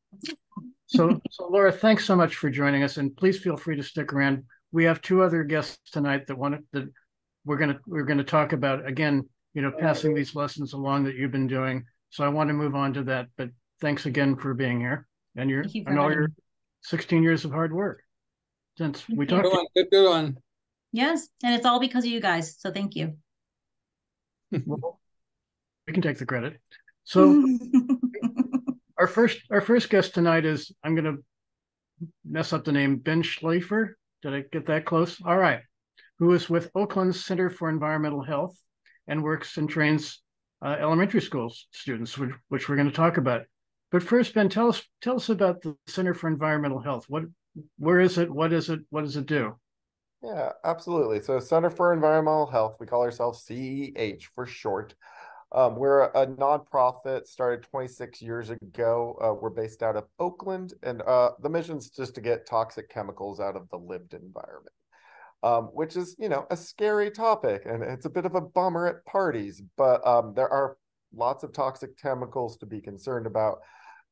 [SPEAKER 1] So Laura, thanks so much for joining us, and please feel free to stick around. We have two other guests tonight that we're going to talk about, again, passing these lessons along that you've been doing. So I want to move on to that, but thanks again for being here and all your 16 years of hard work since we talked.
[SPEAKER 6] Good one.
[SPEAKER 3] Yes, and it's all because of you guys. So thank you.
[SPEAKER 1] Well, we can take the credit. So our first guest tonight is, I'm going to mess up the name, Ben Schleifer. Did I get that close? All right. Who is with Oakland's Center for Environmental Health and works and trains elementary school students, which we're going to talk about. But first, Ben, tell us about the Center for Environmental Health. Where is it? What is it? What does it do?
[SPEAKER 7] Yeah, absolutely. So Center for Environmental Health, we call ourselves CEH for short. We're a nonprofit, started 26 years ago. We're based out of Oakland, and the mission's just to get toxic chemicals out of the lived environment, which is, a scary topic, and it's a bit of a bummer at parties, but there are lots of toxic chemicals to be concerned about.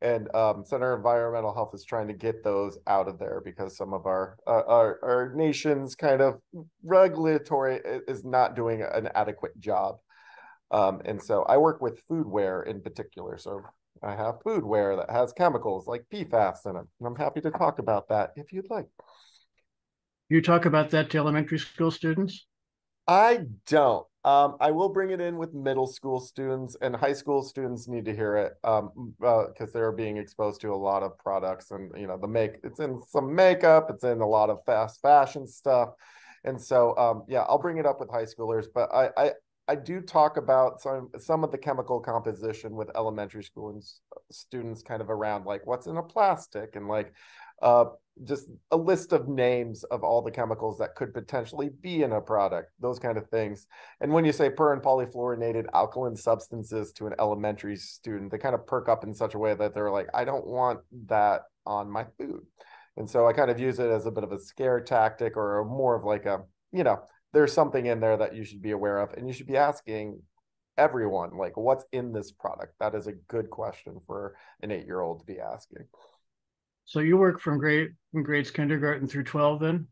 [SPEAKER 7] And Center for Environmental Health is trying to get those out of there because some of our nation's kind of regulatory is not doing an adequate job. And so I work with foodware in particular. So I have foodware that has chemicals like PFAS in it. And I'm happy to talk about that if you'd like.
[SPEAKER 1] You talk about that to elementary school students?
[SPEAKER 7] I don't. I will bring it in with middle school students, and high school students need to hear it because they're being exposed to a lot of products, and it's in some makeup, it's in a lot of fast fashion stuff. And so yeah, I'll bring it up with high schoolers, but I do talk about some of the chemical composition with elementary school students, kind of around like what's in a plastic, and like just a list of names of all the chemicals that could potentially be in a product, those kind of things. And when you say per and polyfluorinated alkaline substances to an elementary student, they kind of perk up in such a way that they're like, I don't want that on my food. And so I kind of use it as a bit of a scare tactic, or more of like there's something in there that you should be aware of, and you should be asking everyone, like, what's in this product? That is a good question for an 8-year-old to be asking.
[SPEAKER 1] So you work from grades kindergarten through 12 then?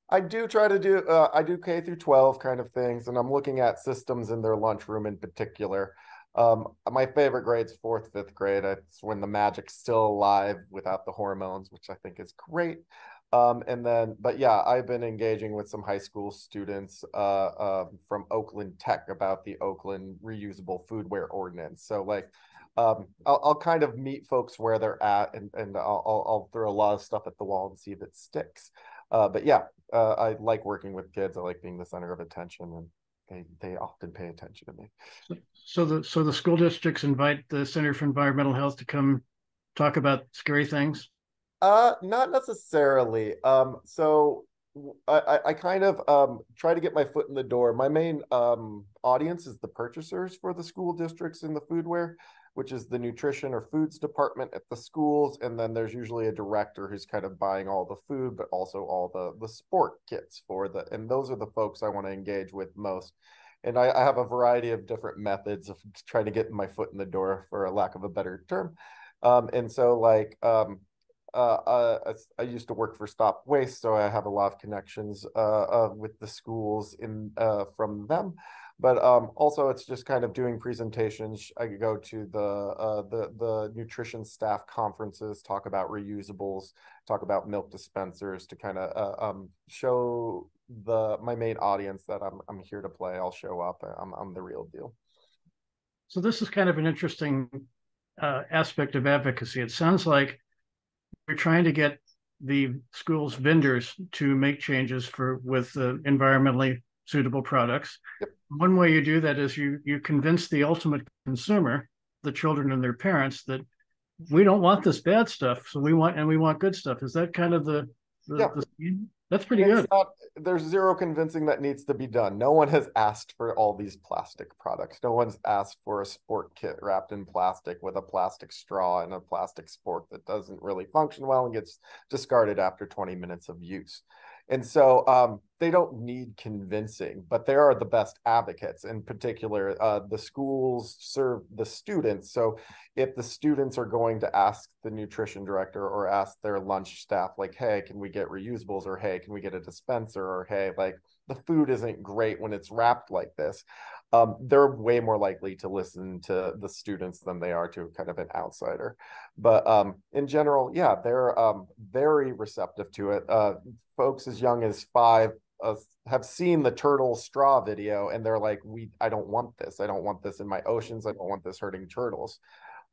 [SPEAKER 7] I do try to do, I do K through 12 kind of things, and I'm looking at systems in their lunchroom in particular. My favorite grade's 4th, 5th grade. It's when the magic's still alive without the hormones, which I think is great. But yeah, I've been engaging with some high school students from Oakland Tech about the Oakland reusable foodware ordinance. So like, I'll kind of meet folks where they're at, and I'll throw a lot of stuff at the wall and see if it sticks. But yeah, I like working with kids. I like being the center of attention, and they often pay attention to me.
[SPEAKER 1] So the school districts invite the Center for Environmental Health to come talk about scary things?
[SPEAKER 7] Not necessarily. So I kind of try to get my foot in the door. My main audience is the purchasers for the school districts in the foodware, which is the nutrition or foods department at the schools. And then there's usually a director who's kind of buying all the food, but also all the sport kits and those are the folks I want to engage with most. And I have a variety of different methods of trying to get my foot in the door, for a lack of a better term. And so like, I used to work for Stop Waste, so I have a lot of connections with the schools from them. But also, it's just kind of doing presentations. I could go to the nutrition staff conferences, talk about reusables, talk about milk dispensers, to kind of show my main audience that I'm here to play. I'll show up. I'm the real deal.
[SPEAKER 1] So this is kind of an interesting aspect of advocacy. It sounds like we're trying to get the school's vendors to make changes with environmentally suitable products.
[SPEAKER 7] Yep.
[SPEAKER 1] One way you do that is you convince the ultimate consumer, the children and their parents, that we don't want this bad stuff, so we want good stuff. Is that kind of the scheme? That's pretty good.
[SPEAKER 7] There's zero convincing that needs to be done. No one has asked for all these plastic products. No one's asked for a sport kit wrapped in plastic with a plastic straw and a plastic sport that doesn't really function well and gets discarded after 20 minutes of use. And so they don't need convincing, but they are the best advocates. In particular, the schools serve the students. So if the students are going to ask the nutrition director or ask their lunch staff, like, hey, can we get reusables? Or hey, can we get a dispenser? Or hey, like, the food isn't great when it's wrapped like this. They're way more likely to listen to the students than they are to kind of an outsider. But in general, yeah, they're very receptive to it. Folks as young as 5 have seen the turtle straw video, and they're like, I don't want this. I don't want this in my oceans. I don't want this hurting turtles.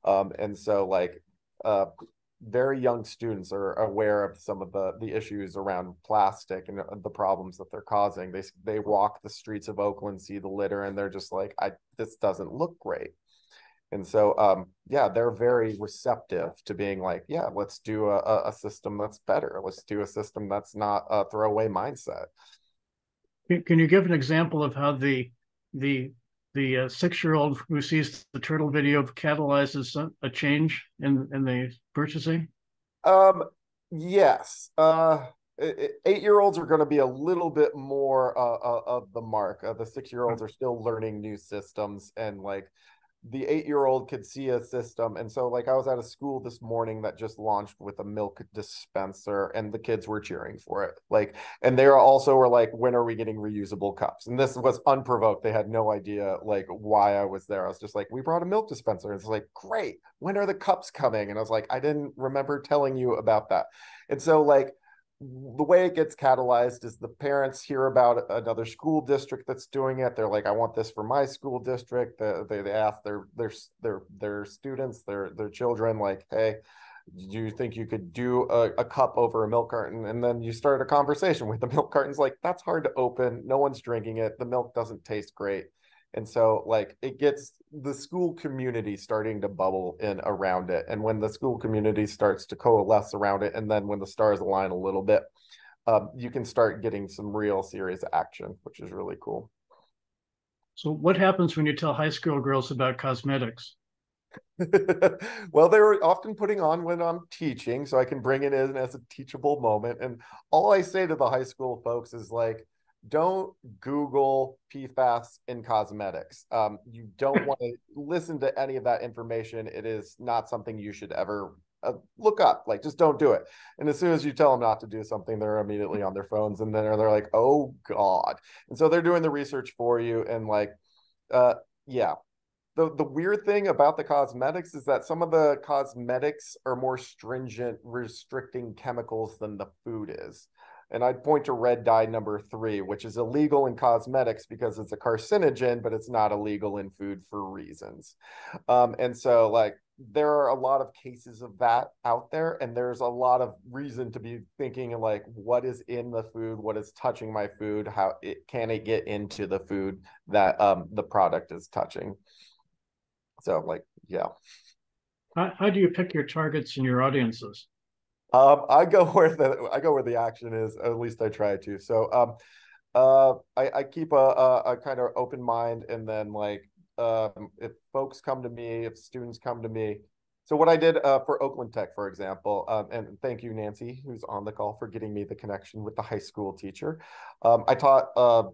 [SPEAKER 7] And so like very young students are aware of some of the issues around plastic and the problems that they're causing. They walk the streets of Oakland, see the litter, and they're just like, this doesn't look great. And so, yeah, they're very receptive to being like, yeah, let's do a system that's better. Let's do a system that's not a throwaway mindset.
[SPEAKER 1] Can you give an example of how the 6-year-old who sees the turtle video catalyzes a change in the purchasing?
[SPEAKER 7] Yes. 8-year-olds are going to be a little bit more of the mark. The 6-year-olds are still learning new systems, and like the 8-year-old could see a system. And so like I was at a school this morning that just launched with a milk dispenser, and the kids were cheering for it. Like, and they also were like, when are we getting reusable cups? And this was unprovoked. They had no idea like why I was there. I was just like, we brought a milk dispenser. And it's like, great. When are the cups coming? And I was like, I didn't remember telling you about that. And so like, the way it gets catalyzed is the parents hear about another school district that's doing it. They're like, I want this for my school district. They ask their students, their children, like, hey, do you think you could do a cup over a milk carton? And then you start a conversation with the milk cartons, like, that's hard to open. No one's drinking it. The milk doesn't taste great. And so like it gets the school community starting to bubble in around it. And when the school community starts to coalesce around it, and then when the stars align a little bit, you can start getting some real serious action, which is really cool.
[SPEAKER 1] So what happens when you tell high school girls about cosmetics?
[SPEAKER 7] Well, they were often putting on when I'm teaching, so I can bring it in as a teachable moment. And all I say to the high school folks is like, don't Google PFAS in cosmetics. You don't want to listen to any of that information. It is not something you should ever look up. Like, just don't do it. And as soon as you tell them not to do something, they're immediately on their phones, and then they're like, oh God. And so they're doing the research for you. And like, yeah. The weird thing about the cosmetics is that some of the cosmetics are more stringent, restricting chemicals than the food is. And I'd point to red dye number 3, which is illegal in cosmetics because it's a carcinogen, but it's not illegal in food for reasons. And so like there are a lot of cases of that out there, and there's a lot of reason to be thinking like, what is in the food, what is touching my food, how can it get into the food that the product is touching. So like, yeah.
[SPEAKER 1] How do you pick your targets and your audiences?
[SPEAKER 7] I go where the action is. At least I try to. So I keep a kind of open mind, and then like if folks come to me, if students come to me. So what I did for Oakland Tech, for example, and thank you, Nancy, who's on the call, for getting me the connection with the high school teacher. I taught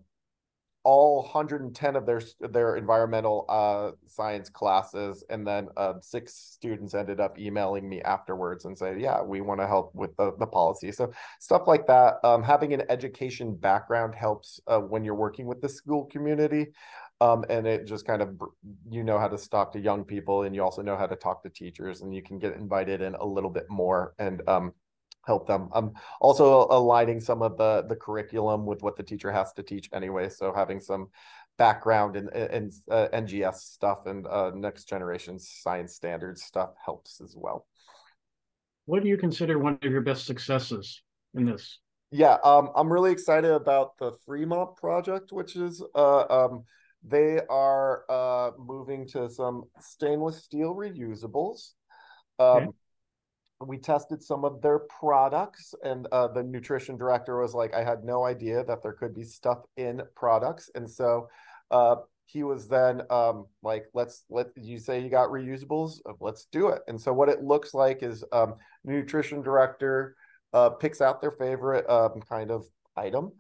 [SPEAKER 7] all 110 of their environmental science classes, and then 6 students ended up emailing me afterwards and say, yeah, we want to help with the policy. So stuff like that. Having an education background helps when you're working with the school community. And it just kind of, you know how to talk to young people, and you also know how to talk to teachers, and you can get invited in a little bit more and help them. Also aligning some of the curriculum with what the teacher has to teach anyway. So having some background in NGS stuff and next generation science standards stuff helps as well.
[SPEAKER 1] What do you consider one of your best successes in this?
[SPEAKER 7] Yeah, I'm really excited about the Fremont project, which is they are moving to some stainless steel reusables.
[SPEAKER 1] Okay.
[SPEAKER 7] We tested some of their products, and the nutrition director was like, I had no idea that there could be stuff in products. And so he was then like, you say you got reusables, let's do it. And so what it looks like is nutrition director picks out their favorite kind of item.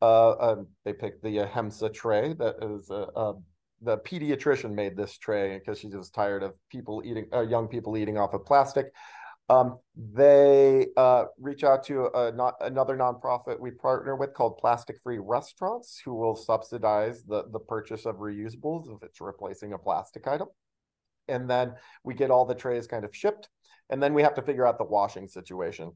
[SPEAKER 7] They picked the HEMSA tray. That is the pediatrician made this tray because she was tired of young people eating off of plastic. They reach out to another nonprofit we partner with called Plastic Free Restaurants, who will subsidize the purchase of reusables if it's replacing a plastic item. And then we get all the trays kind of shipped, and then we have to figure out the washing situation.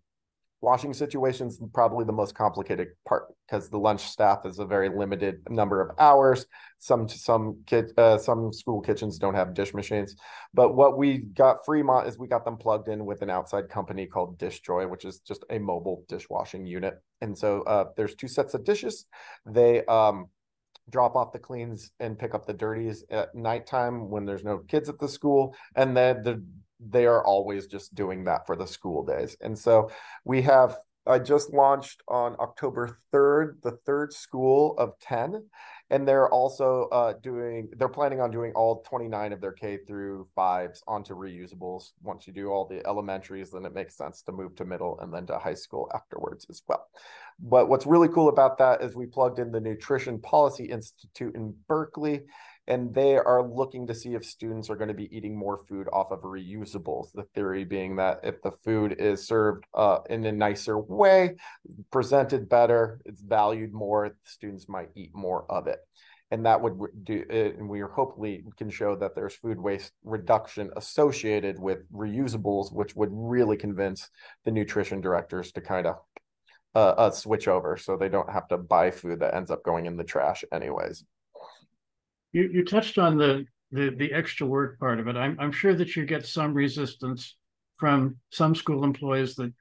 [SPEAKER 7] Washing situations is probably the most complicated part because the lunch staff is a very limited number of hours. Some school kitchens don't have dish machines. But what we got Fremont is we got them plugged in with an outside company called DishJoy, which is just a mobile dishwashing unit. And so there's 2 sets of dishes. They drop off the cleans and pick up the dirties at nighttime when there's no kids at the school. And then they are always just doing that for the school days. And so I just launched on October 3rd, the 3rd school of 10. And they're also they're planning on doing all 29 of their K through 5s onto reusables. Once you do all the elementaries, then it makes sense to move to middle and then to high school afterwards as well. But what's really cool about that is we plugged in the Nutrition Policy Institute in Berkeley, and they are looking to see if students are going to be eating more food off of reusables. The theory being that if the food is served in a nicer way, presented better, it's valued more, students might eat more of it. And that would do it, and we hopefully can show that there's food waste reduction associated with reusables, which would really convince the nutrition directors to kind of switch over so they don't have to buy food that ends up going in the trash anyways.
[SPEAKER 1] You touched on the extra work part of it. I'm sure that you get some resistance from some school employees that,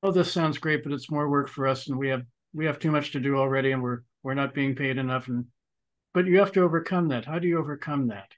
[SPEAKER 1] oh, this sounds great, but it's more work for us, and we have too much to do already, and we're not being paid enough. But you have to overcome that. How do you overcome that?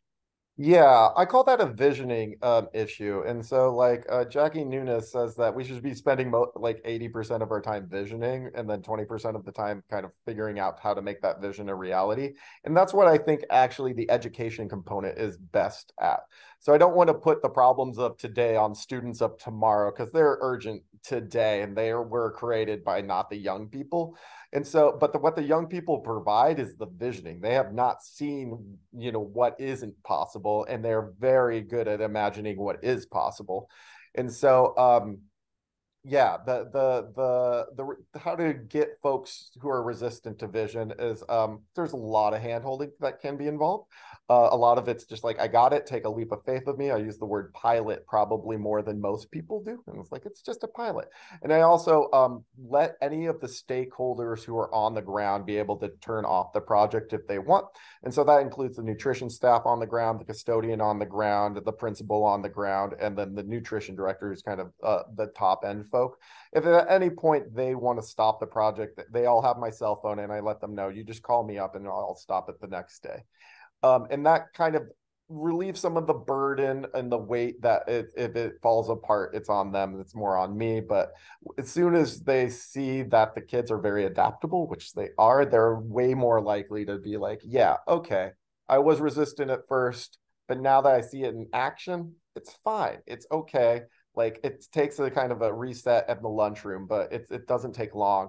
[SPEAKER 7] Yeah, I call that a visioning issue. And so like Jackie Nunes says that we should be spending like 80% of our time visioning and then 20% of the time kind of figuring out how to make that vision a reality. And that's what I think actually the education component is best at. So I don't want to put the problems of today on students of tomorrow because they're urgent today and were created by not the young people. And so, but what the young people provide is the visioning. They have not seen, what isn't possible, and they're very good at imagining what is possible. And so, yeah, the how to get folks who are resistant to vision is there's a lot of hand-holding that can be involved. A lot of it's just like, I got it, take a leap of faith with me. I use the word pilot probably more than most people do. And it's like, it's just a pilot. And I also let any of the stakeholders who are on the ground be able to turn off the project if they want. And so that includes the nutrition staff on the ground, the custodian on the ground, the principal on the ground, and then the nutrition director who's kind of the top end folk. If at any point they want to stop the project, they all have my cell phone and I let them know, you just call me up and I'll stop it the next day. And that kind of relieves some of the burden and the weight that if it falls apart, it's on them. It's more on me. But as soon as they see that the kids are very adaptable, which they are, they're way more likely to be like, yeah, okay, I was resistant at first, but now that I see it in action, it's fine. It's okay. Like it takes a kind of a reset at the lunchroom, but it doesn't take long.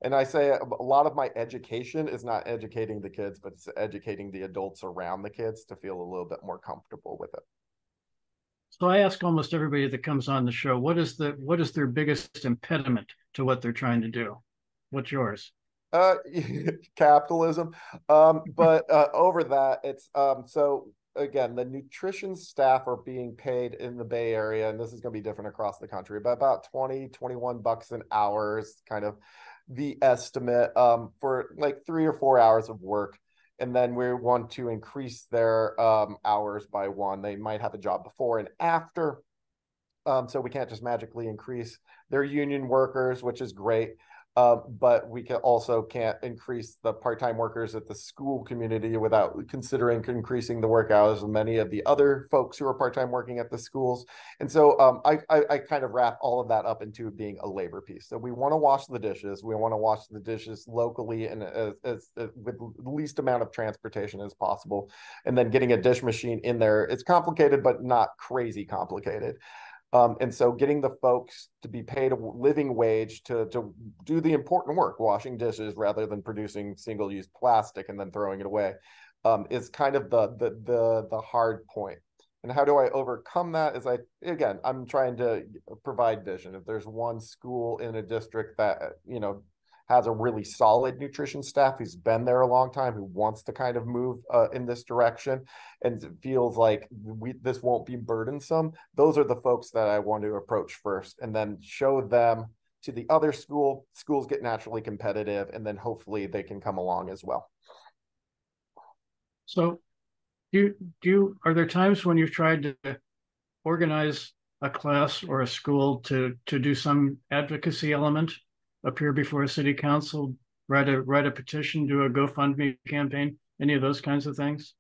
[SPEAKER 7] And I say a lot of my education is not educating the kids, but it's educating the adults around the kids to feel a little bit more comfortable with it.
[SPEAKER 1] So I ask almost everybody that comes on the show, what is their biggest impediment to what they're trying to do? What's yours?
[SPEAKER 7] Capitalism. But over that, it's so again, the nutrition staff are being paid in the Bay Area, and this is going to be different across the country, but about 20, 21 bucks an hour is kind of the estimate for like 3 or 4 hours of work. And then we want to increase their hours by 1. They might have a job before and after. So we can't just magically increase their union workers, which is great. But we can't increase the part-time workers at the school community without considering increasing the work hours of many of the other folks who are part-time working at the schools. And so I kind of wrap all of that up into being a labor piece. So we want to wash the dishes. We want to wash the dishes locally and as with the least amount of transportation as possible. And then getting a dish machine in there, it's complicated, but not crazy complicated. And so getting the folks to be paid a living wage to do the important work, washing dishes rather than producing single-use plastic and then throwing it away, is kind of the hard point. And how do I overcome that? Is I'm trying to provide vision. If there's one school in a district that, has a really solid nutrition staff who's been there a long time, who wants to kind of move in this direction and feels like this won't be burdensome, those are the folks that I want to approach first and then show them to the other schools get naturally competitive, and then hopefully they can come along as well.
[SPEAKER 1] So are there times when you've tried to organize a class or a school to do some advocacy element? Appear before a city council, write a petition, do a GoFundMe campaign, any of those kinds of things?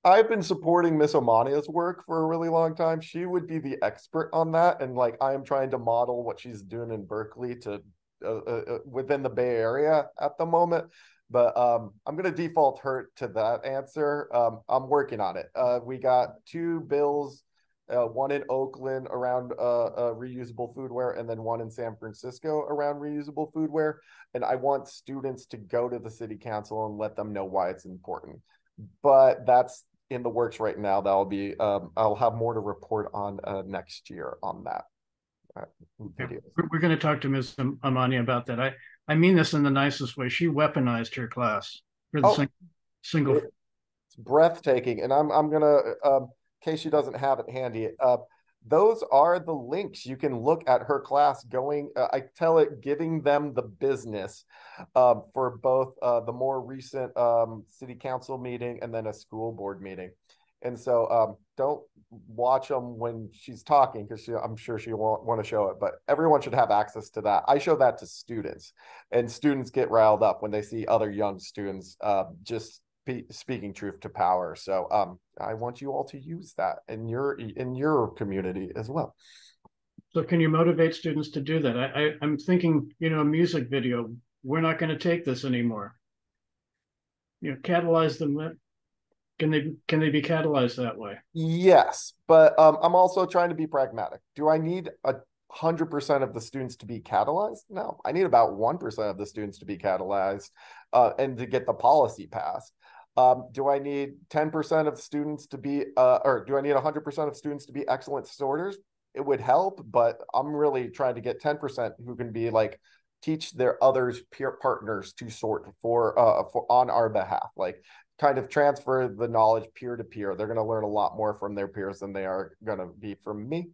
[SPEAKER 7] I've been supporting Miss Omania's work for a really long time. She would be the expert on that. And I am trying to model what she's doing in Berkeley to within the Bay Area at the moment. But I'm going to default her to that answer. I'm working on it. We got 2 bills, one in Oakland around reusable foodware, and then one in San Francisco around reusable foodware. And I want students to go to the city council and let them know why it's important. But that's in the works right now. That'll be, I'll have more to report on next year on that.
[SPEAKER 1] Video. We're going to talk to Ms. Omania about that. I mean this in the nicest way. She weaponized her class for the single.
[SPEAKER 7] It's breathtaking. And I'm going to, in case she doesn't have it handy, those are the links. You can look at her class going, giving them the business for both the more recent city council meeting and then a school board meeting. And so don't watch them when she's talking, because I'm sure she won't want to show it, but everyone should have access to that. I show that to students, and students get riled up when they see other young students just speaking truth to power. So I want you all to use that in your community as well.
[SPEAKER 1] So can you motivate students to do that? I'm thinking, a music video, we're not going to take this anymore. Catalyze them. Can they be catalyzed that way?
[SPEAKER 7] Yes, but I'm also trying to be pragmatic. Do I need 100% of the students to be catalyzed? No, I need about 1% of the students to be catalyzed and to get the policy passed. Do I need 10% of students to be, or do I need 100% of students to be excellent sorters? It would help, but I'm really trying to get 10% who can be teach their others peer partners to sort for on our behalf, kind of transfer the knowledge peer to peer. They're going to learn a lot more from their peers than they are going to be from me.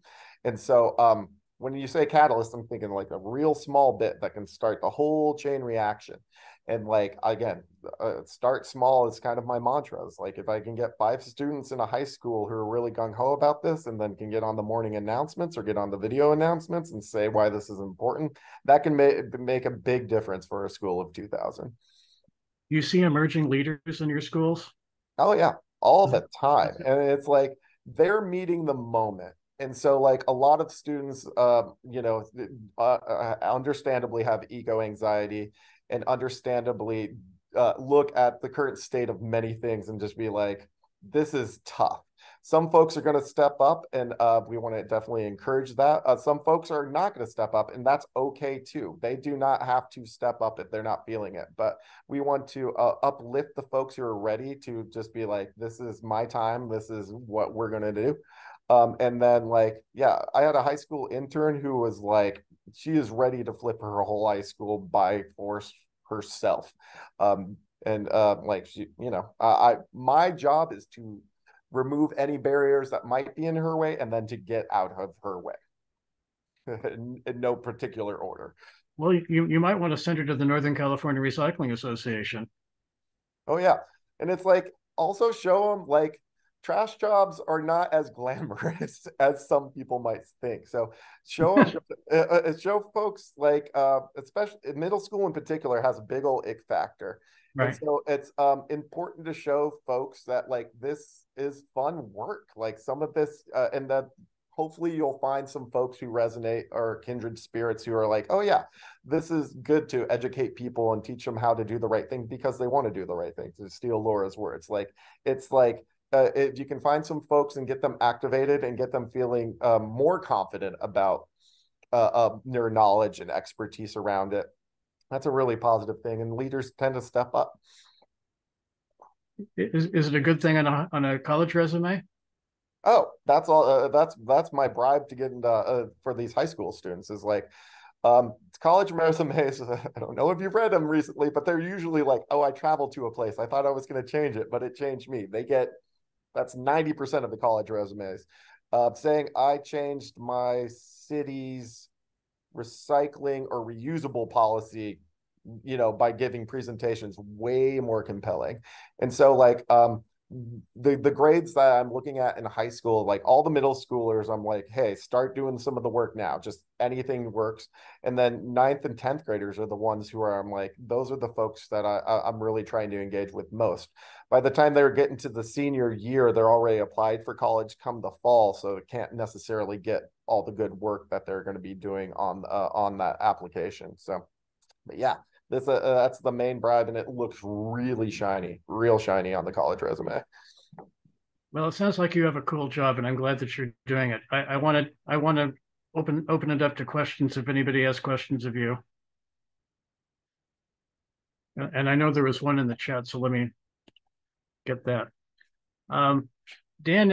[SPEAKER 7] And so when you say catalyst, I'm thinking a real small bit that can start the whole chain reaction. And again, start small is kind of my mantra. It's if I can get 5 students in a high school who are really gung-ho about this, and then can get on the morning announcements or get on the video announcements and say why this is important, that can make a big difference for a school of 2,000.
[SPEAKER 1] You see emerging leaders in your schools?
[SPEAKER 7] Oh yeah, all the time. And it's they're meeting the moment. And so a lot of students, understandably have eco anxiety and understandably look at the current state of many things and just be this is tough. Some folks are going to step up, and we want to definitely encourage that. Some folks are not going to step up, and that's okay too. They do not have to step up if they're not feeling it, but we want to uplift the folks who are ready to just be like, this is my time, this is what we're going to do. And then like, yeah, I had a high school intern who was like, she is ready to flip her whole high school by force herself. Like she, you know, my job is to remove any barriers that might be in her way, and then to get out of her way in no particular order.
[SPEAKER 1] Well, you might want to send her to the Northern California Recycling Association.
[SPEAKER 7] Oh yeah. And it's like, also show them like trash jobs are not as glamorous as some people might think. So show them, show folks like, especially middle school in particular has a big old ick factor. Right. And so it's important to show folks that like this is fun work. Like some of this, and that hopefully you'll find some folks who resonate or kindred spirits who are like, oh yeah, this is good to educate people and teach them how to do the right thing because they want to do the right thing. To steal Laura's words, like it's like if you can find some folks and get them activated and get them feeling more confident about their knowledge and expertise around it. That's a really positive thing, and leaders tend to step up.
[SPEAKER 1] Is it a good thing on a college resume?
[SPEAKER 7] Oh, that's all. That's my bribe to get into for these high school students is like, college resumes. I don't know if you've read them recently, but they're usually like, oh, I traveled to a place. I thought I was going to change it, but it changed me. That's 90% of the college resumes, saying I changed my city's recycling or reusable policy, you know, by giving presentations, way more compelling. And so like the grades that I'm looking at in high school, like all the middle schoolers, I'm like, hey, start doing some of the work now, just anything works. And then 9th and 10th graders are the ones who are, I'm like, those are the folks that I'm really trying to engage with most. By the time they're getting to the senior year, they're already applied for college come the fall, so it can't necessarily get all the good work that they're going to be doing on that application. So, but yeah, that's the main bribe, and it looks really shiny, real shiny on the college resume.
[SPEAKER 1] Well, it sounds like you have a cool job, and I'm glad that you're doing it. I want to open it up to questions if anybody has questions of you. And I know there was one in the chat, so let me get that. Dan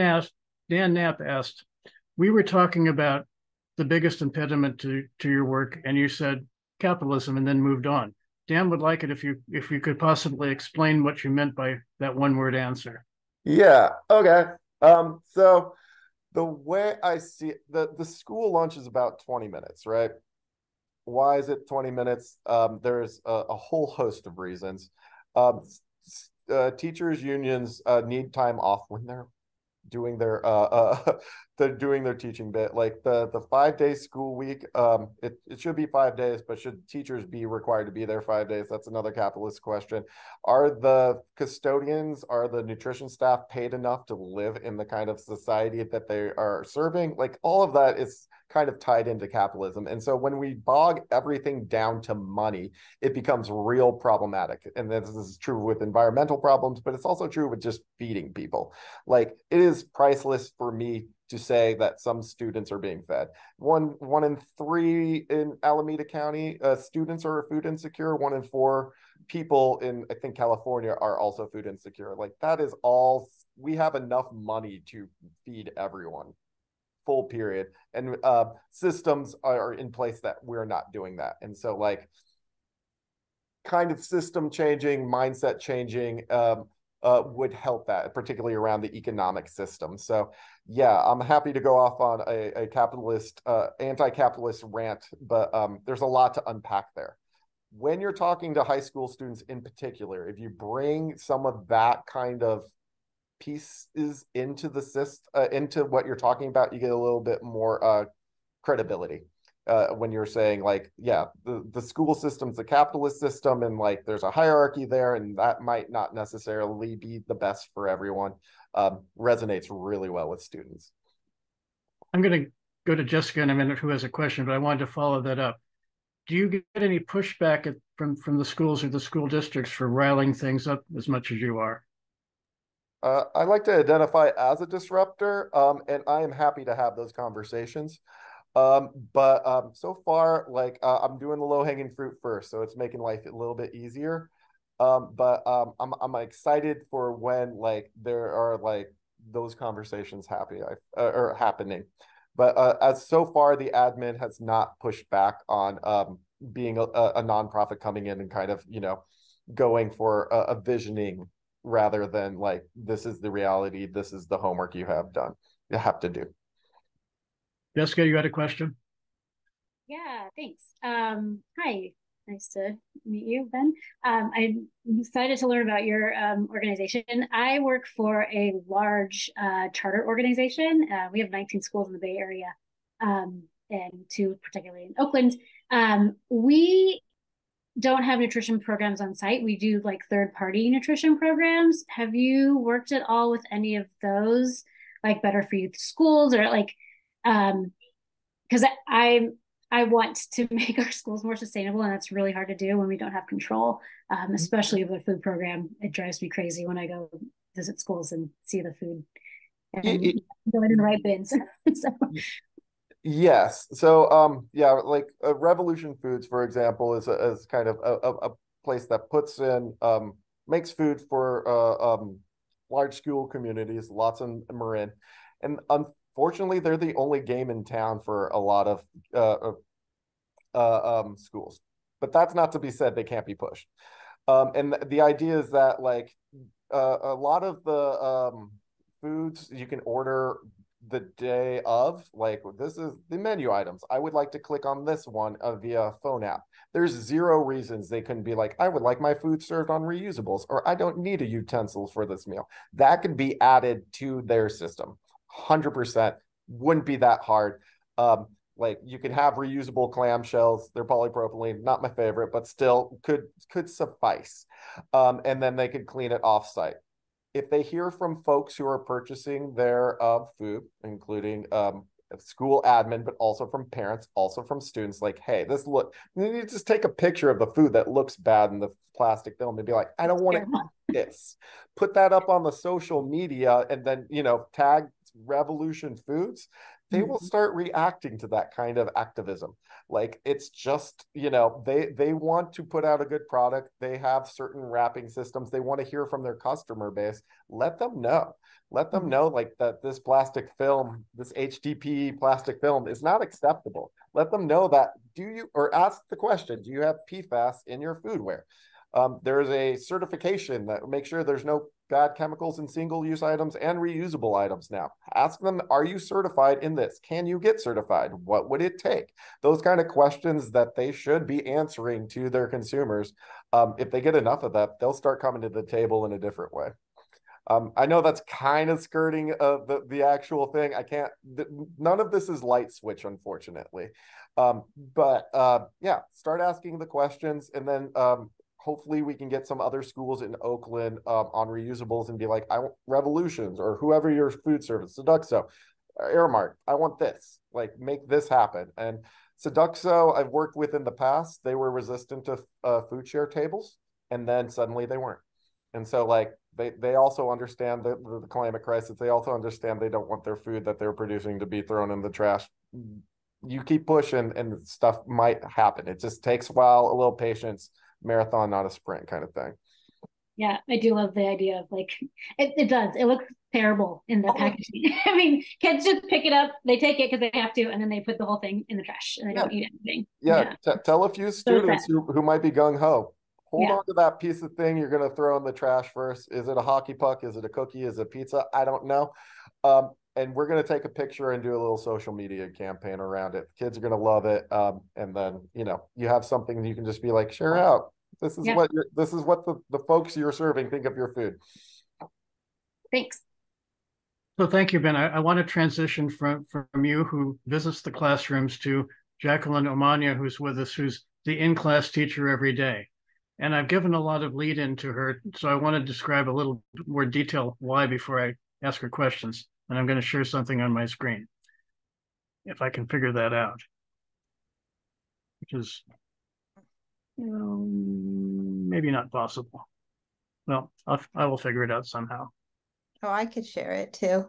[SPEAKER 1] Knapp asked, we were talking about the biggest impediment to your work, and you said capitalism, and then moved on. Dan would like it if you could possibly explain what you meant by that one-word answer.
[SPEAKER 7] Yeah. Okay. So the way I see it, the school lunch is about 20 minutes, right? Why is it 20 minutes? There's a whole host of reasons. Teachers unions need time off when they're doing their they're doing their teaching bit. Like the 5-day school week, it should be 5 days, but should teachers be required to be there 5 days? That's another capitalist question. Are the custodians, are the nutrition staff paid enough to live in the kind of society that they are serving? Like all of that is kind of tied into capitalism. And so when we bog everything down to money, it becomes real problematic. And this is true with environmental problems, but it's also true with just feeding people. Like it is priceless for me to say that some students are being fed. One in 3 in Alameda County students are food insecure. 1 in 4 people in, I think, California are also food insecure. Like that is all, we have enough money to feed everyone, full period. And systems are in place that we're not doing that. And so like kind of system changing, mindset changing, would help that, particularly around the economic system. So yeah, I'm happy to go off on a capitalist, anti-capitalist rant, but there's a lot to unpack there. When you're talking to high school students in particular, if you bring some of that kind of pieces into the system, into what you're talking about, you get a little bit more credibility. When you're saying like, yeah, the school system's a capitalist system, and like there's a hierarchy there, and that might not necessarily be the best for everyone, resonates really well with students.
[SPEAKER 1] I'm going to go to Jessica in a minute, who has a question, but I wanted to follow that up. Do you get any pushback from the schools or the school districts for riling things up as much as you are?
[SPEAKER 7] I like to identify as a disruptor, and I am happy to have those conversations. But so far, like I'm doing the low-hanging fruit first, so it's making life a little bit easier. I'm excited for when like there are like those conversations are happening. But as so far, the admin has not pushed back on being a nonprofit coming in and kind of, you know, going for a visioning rather than like, this is the reality, this is the homework you have to do.
[SPEAKER 1] Jessica, you had a question?
[SPEAKER 8] Yeah, thanks. Hi, nice to meet you, Ben. I'm excited to learn about your organization. I work for a large charter organization. We have 19 schools in the Bay Area, and 2 particularly in Oakland. We don't have nutrition programs on site. We do like third-party nutrition programs. Have you worked at all with any of those, like Better for Youth schools, or like, because I want to make our schools more sustainable, and that's really hard to do when we don't have control, especially with a food program. It drives me crazy when I go visit schools and see the food and go in the right bins. So.
[SPEAKER 7] Yes. So, yeah, like Revolution Foods, for example, is kind of a place that puts in, makes food for large school communities, lots of Marin. And unfortunately, they're the only game in town for a lot of schools. But that's not to be said they can't be pushed. And the idea is that like a lot of the foods you can order the day of, like this is the menu items. I would like to click on this one via phone app. There's 0 reasons they couldn't be like, I would like my food served on reusables, or I don't need a utensil for this meal. That could be added to their system. 100% wouldn't be that hard. Like you can have reusable clamshells. They're polypropylene, not my favorite, but still could suffice. And then they could clean it offsite. If they hear from folks who are purchasing their food, including school admin, but also from parents, also from students, like, hey, you just take a picture of the food that looks bad in the plastic film and be like, I don't want to eat this. Put that up on the social media and then, you know, tag Revolution Foods. They will start reacting to that kind of activism. Like it's just, you know, they want to put out a good product. They have certain wrapping systems. They want to hear from their customer base. Let them know. Let them know like that this plastic film, this HDPE plastic film is not acceptable. Let them know that or ask the question, do you have PFAS in your foodware? There's a certification that makes sure there's no bad chemicals in single-use items and reusable items now. Ask them, are you certified in this? Can you get certified? What would it take? Those kind of questions that they should be answering to their consumers. If they get enough of that, they'll start coming to the table in a different way. I know that's kind of skirting the actual thing. None of this is light switch, unfortunately. Yeah, start asking the questions, and then hopefully we can get some other schools in Oakland on reusables and be like, I want Revolutions or whoever your food service, Seduxo, Airmark, I want this, like make this happen. And Seduxo, I've worked with in the past, they were resistant to food share tables, and then suddenly they weren't. And so like they also understand the climate crisis. They also understand they don't want their food that they're producing to be thrown in the trash. You keep pushing and stuff might happen. It just takes a while, a little patience. Marathon, not a sprint kind of thing.
[SPEAKER 8] Yeah, I do love the idea of like it does. It looks terrible in the packaging. I mean, kids just pick it up, they take it because they have to, and then they put the whole thing in the trash and they don't eat anything.
[SPEAKER 7] Yeah. Tell a few students who might be gung-ho. Hold on to that piece of thing you're going to throw in the trash first. Is it a hockey puck? Is it a cookie? Is it pizza? I don't know. And we're going to take a picture and do a little social media campaign around it. Kids are going to love it. And then, you know, you have something you can just be like, share out. This is what the folks you're serving think of your food.
[SPEAKER 8] Thanks.
[SPEAKER 1] So thank you, Ben. I want to transition from you who visits the classrooms to Jacqueline Elbing-Omania, who's with us, who's the in-class teacher every day. And I've given a lot of lead into her, so I want to describe a little more detail why before I ask her questions. And I'm going to share something on my screen, if I can figure that out, which is maybe not possible. Well, I will figure it out somehow.
[SPEAKER 9] Oh, I could share it too.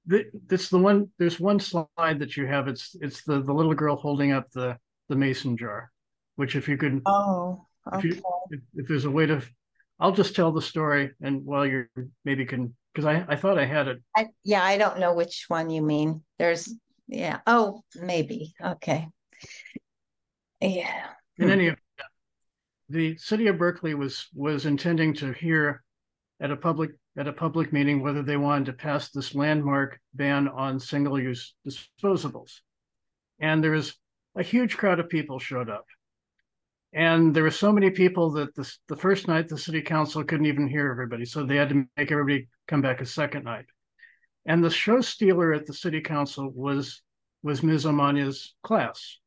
[SPEAKER 1] It's the one. There's one slide that you have. It's the little girl holding up the mason jar, which if you could.
[SPEAKER 9] Oh, okay.
[SPEAKER 1] If there's a way to, I'll just tell the story, and while you're maybe can, because I thought I had it.
[SPEAKER 9] Yeah, I don't know which one you mean. Yeah. Oh, maybe. Okay. Yeah.
[SPEAKER 1] In any event, the city of Berkeley was intending to hear at a public meeting whether they wanted to pass this landmark ban on single-use disposables. And there was a huge crowd of people showed up. And there were so many people that the first night the city council couldn't even hear everybody. So they had to make everybody come back a second night. And the show stealer at the city council was Ms. Omania's class.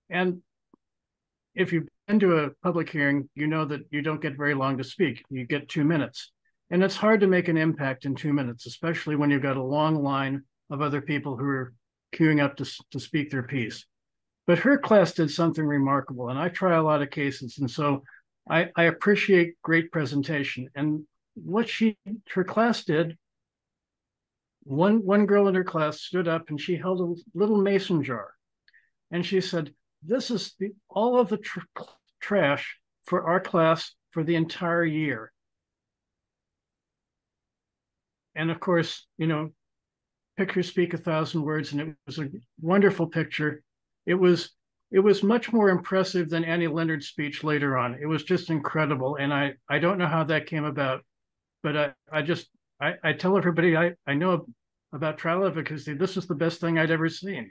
[SPEAKER 1] And if you've been to a public hearing, you know that you don't get very long to speak. You get 2 minutes. And it's hard to make an impact in 2 minutes, especially when you've got a long line of other people who are queuing up to speak their piece. But her class did something remarkable, and I try a lot of cases, and so I appreciate great presentation. And what her class did, one girl in her class stood up and she held a little mason jar, and she said, "This is all of the trash for our class for the entire year." And of course, pictures speak 1,000 words, and it was a wonderful picture. It was much more impressive than Annie Leonard's speech later on. It was just incredible. And I don't know how that came about, but I tell everybody I know about trial advocacy. This is the best thing I'd ever seen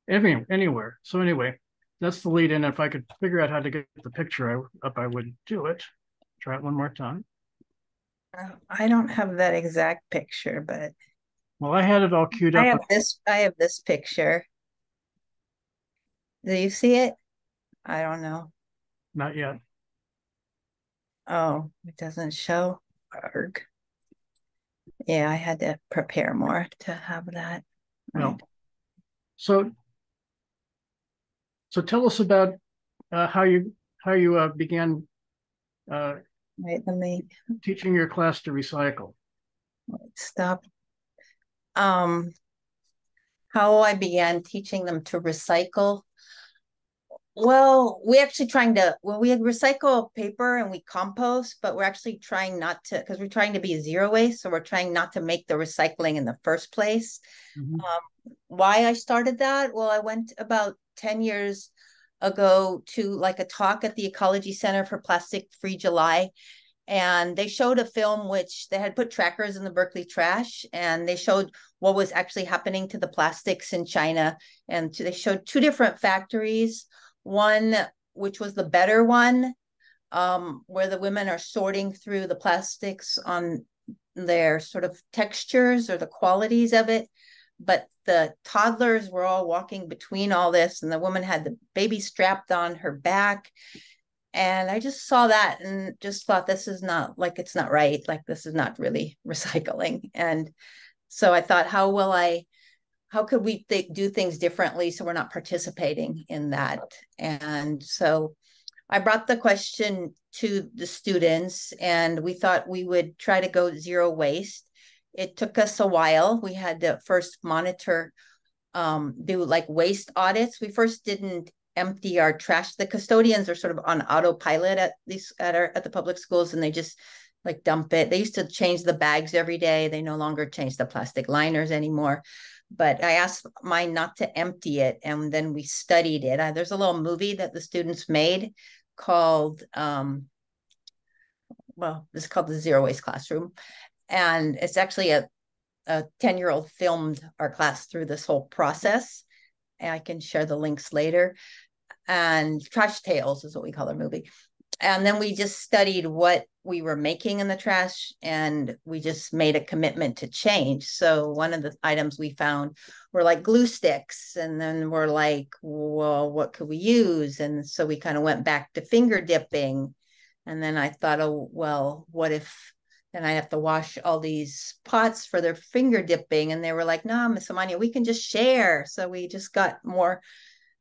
[SPEAKER 1] anywhere. So anyway, that's the lead in. If I could figure out how to get the picture up, I would do it. Try it one more time.
[SPEAKER 9] I don't have that exact picture, but
[SPEAKER 1] well, I had it all queued up.
[SPEAKER 9] I have this picture. Do you see it? I don't know.
[SPEAKER 1] Not yet.
[SPEAKER 9] Oh, it doesn't show. Arg. Yeah, I had to prepare more to have that.
[SPEAKER 1] Well, right. So tell us about how you began teaching your class to recycle.
[SPEAKER 9] Stop. How I began teaching them to recycle. Well, we recycle paper and we compost, but we're actually trying not to, because we're trying to be zero waste. So we're trying not to make the recycling in the first place. Mm-hmm. Why I started that? Well, I went about 10 years ago to like a talk at the Ecology Center for Plastic Free July. And they showed a film which they had put trackers in the Berkeley trash, and they showed what was actually happening to the plastics in China. And they showed two different factories. One, which was the better one, where the women are sorting through the plastics on their sort of textures or the qualities of it. But the toddlers were all walking between all this, and the woman had the baby strapped on her back. And I just saw that and just thought, this is not like, it's not right. Like, this is not really recycling. And so I thought, how could we do things differently so we're not participating in that? And so I brought the question to the students, and we thought we would try to go zero waste. It took us a while. We had to first monitor, do like waste audits. We first didn't empty our trash. The custodians are sort of on autopilot at the public schools, and they just like dump it. They used to change the bags every day. They no longer change the plastic liners anymore. But I asked mine not to empty it, and then we studied it. There's a little movie that the students made called, it's called The Zero Waste Classroom. And it's actually a 10-year-old filmed our class through this whole process. And I can share the links later. And Trash Tales is what we call our movie. And then we just studied what we were making in the trash, and we just made a commitment to change. So one of the items we found were like glue sticks. And then we're like, well, what could we use? And so we kind of went back to finger dipping. And then I thought, oh, well, what if then I have to wash all these pots for their finger dipping? And they were like, no, Miss Omania, we can just share. So we just got more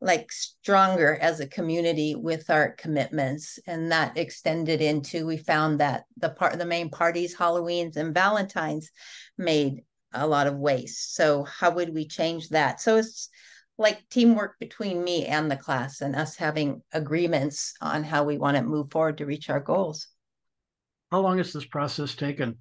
[SPEAKER 9] like stronger as a community with our commitments. And that extended into, we found that the main parties, Halloween's and Valentine's, made a lot of waste. So how would we change that? So it's like teamwork between me and the class, and us having agreements on how we want to move forward to reach our goals.
[SPEAKER 1] How long has this process taken?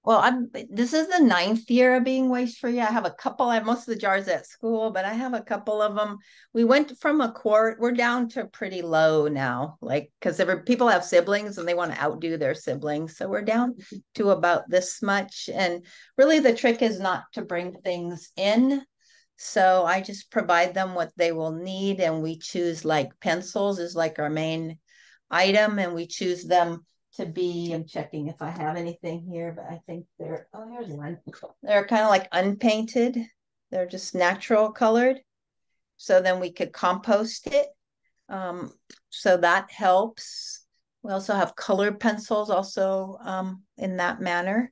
[SPEAKER 9] Well, this is the 9th year of being waste-free. I have a couple, I have most of the jars at school, but I have a couple of them. We went from a quart, we're down to pretty low now, like, because people have siblings and they want to outdo their siblings. So we're down to about this much. And really the trick is not to bring things in. So I just provide them what they will need, and we choose, like, pencils is like our main item, and we choose them to be, I'm checking if I have anything here, but I think they're, oh, here's one. They're kind of like unpainted. They're just natural colored. So then we could compost it. So that helps. We also have colored pencils also in that manner.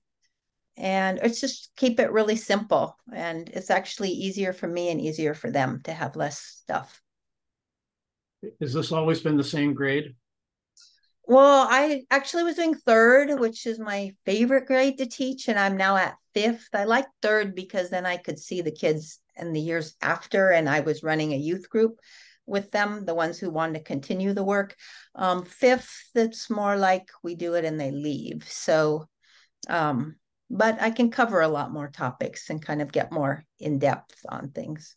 [SPEAKER 9] And it's just keep it really simple. And it's actually easier for me and easier for them to have less stuff.
[SPEAKER 1] Has this always been the same grade?
[SPEAKER 9] Well, I actually was doing 3rd, which is my favorite grade to teach. And I'm now at 5th. I like 3rd because then I could see the kids in the years after. And I was running a youth group with them, the ones who wanted to continue the work. 5th, it's more like we do it and they leave. So, but I can cover a lot more topics and kind of get more in depth on things.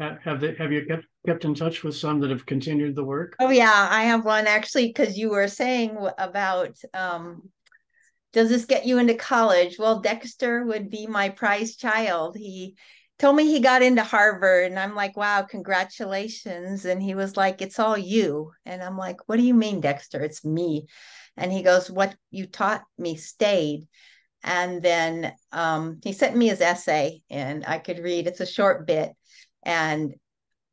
[SPEAKER 1] Have you kept in touch with some that have continued the work?
[SPEAKER 9] Oh yeah, I have one actually, because you were saying about does this get you into college? Well, Dexter would be my prize child. He told me he got into Harvard, and I'm like, wow, congratulations. And he was like, it's all you. And I'm like, what do you mean, Dexter? It's me. And he goes, what you taught me stayed. And then he sent me his essay, and I could read. It's a short bit. And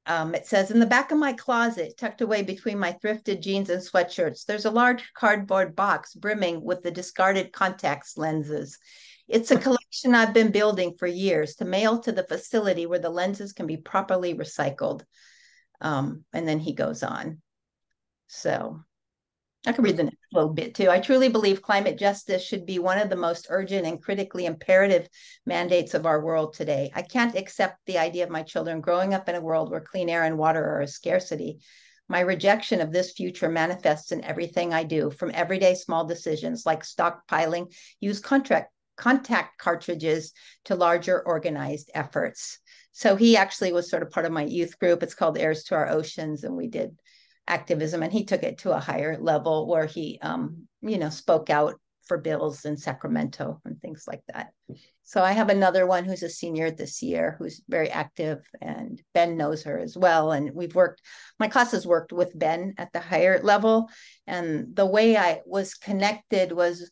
[SPEAKER 9] it says, in the back of my closet, tucked away between my thrifted jeans and sweatshirts, there's a large cardboard box brimming with the discarded contact lenses. It's a collection I've been building for years to mail to the facility where the lenses can be properly recycled. And then he goes on. So I can read the next little bit too. I truly believe climate justice should be one of the most urgent and critically imperative mandates of our world today. I can't accept the idea of my children growing up in a world where clean air and water are a scarcity. My rejection of this future manifests in everything I do, from everyday small decisions like stockpiling used contact cartridges to larger organized efforts. So he actually was sort of part of my youth group. It's called Heirs to Our Oceans, and we did activism, and he took it to a higher level where he spoke out for bills in Sacramento and things like that. So I have another one who's a senior this year who's very active, and Ben knows her as well. And my class has worked with Ben at the higher level. And the way I was connected was,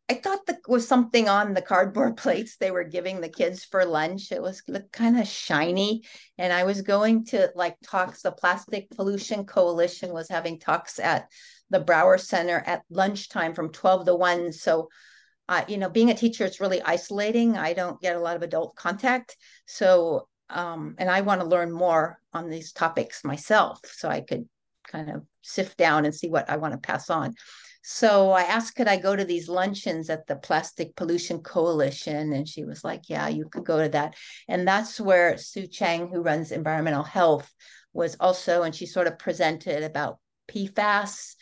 [SPEAKER 9] I thought there was something on the cardboard plates they were giving the kids for lunch. It was kind of shiny. And I was going to like talks. The Plastic Pollution Coalition was having talks at the Brower Center at lunchtime from 12 to 1. So, being a teacher, it's really isolating. I don't get a lot of adult contact. So, and I want to learn more on these topics myself so I could kind of sift down and see what I want to pass on. So I asked, could I go to these luncheons at the Plastic Pollution Coalition? And she was like, yeah, you could go to that. And that's where Sue Chang, who runs environmental health, was also, and she sort of presented about PFAS.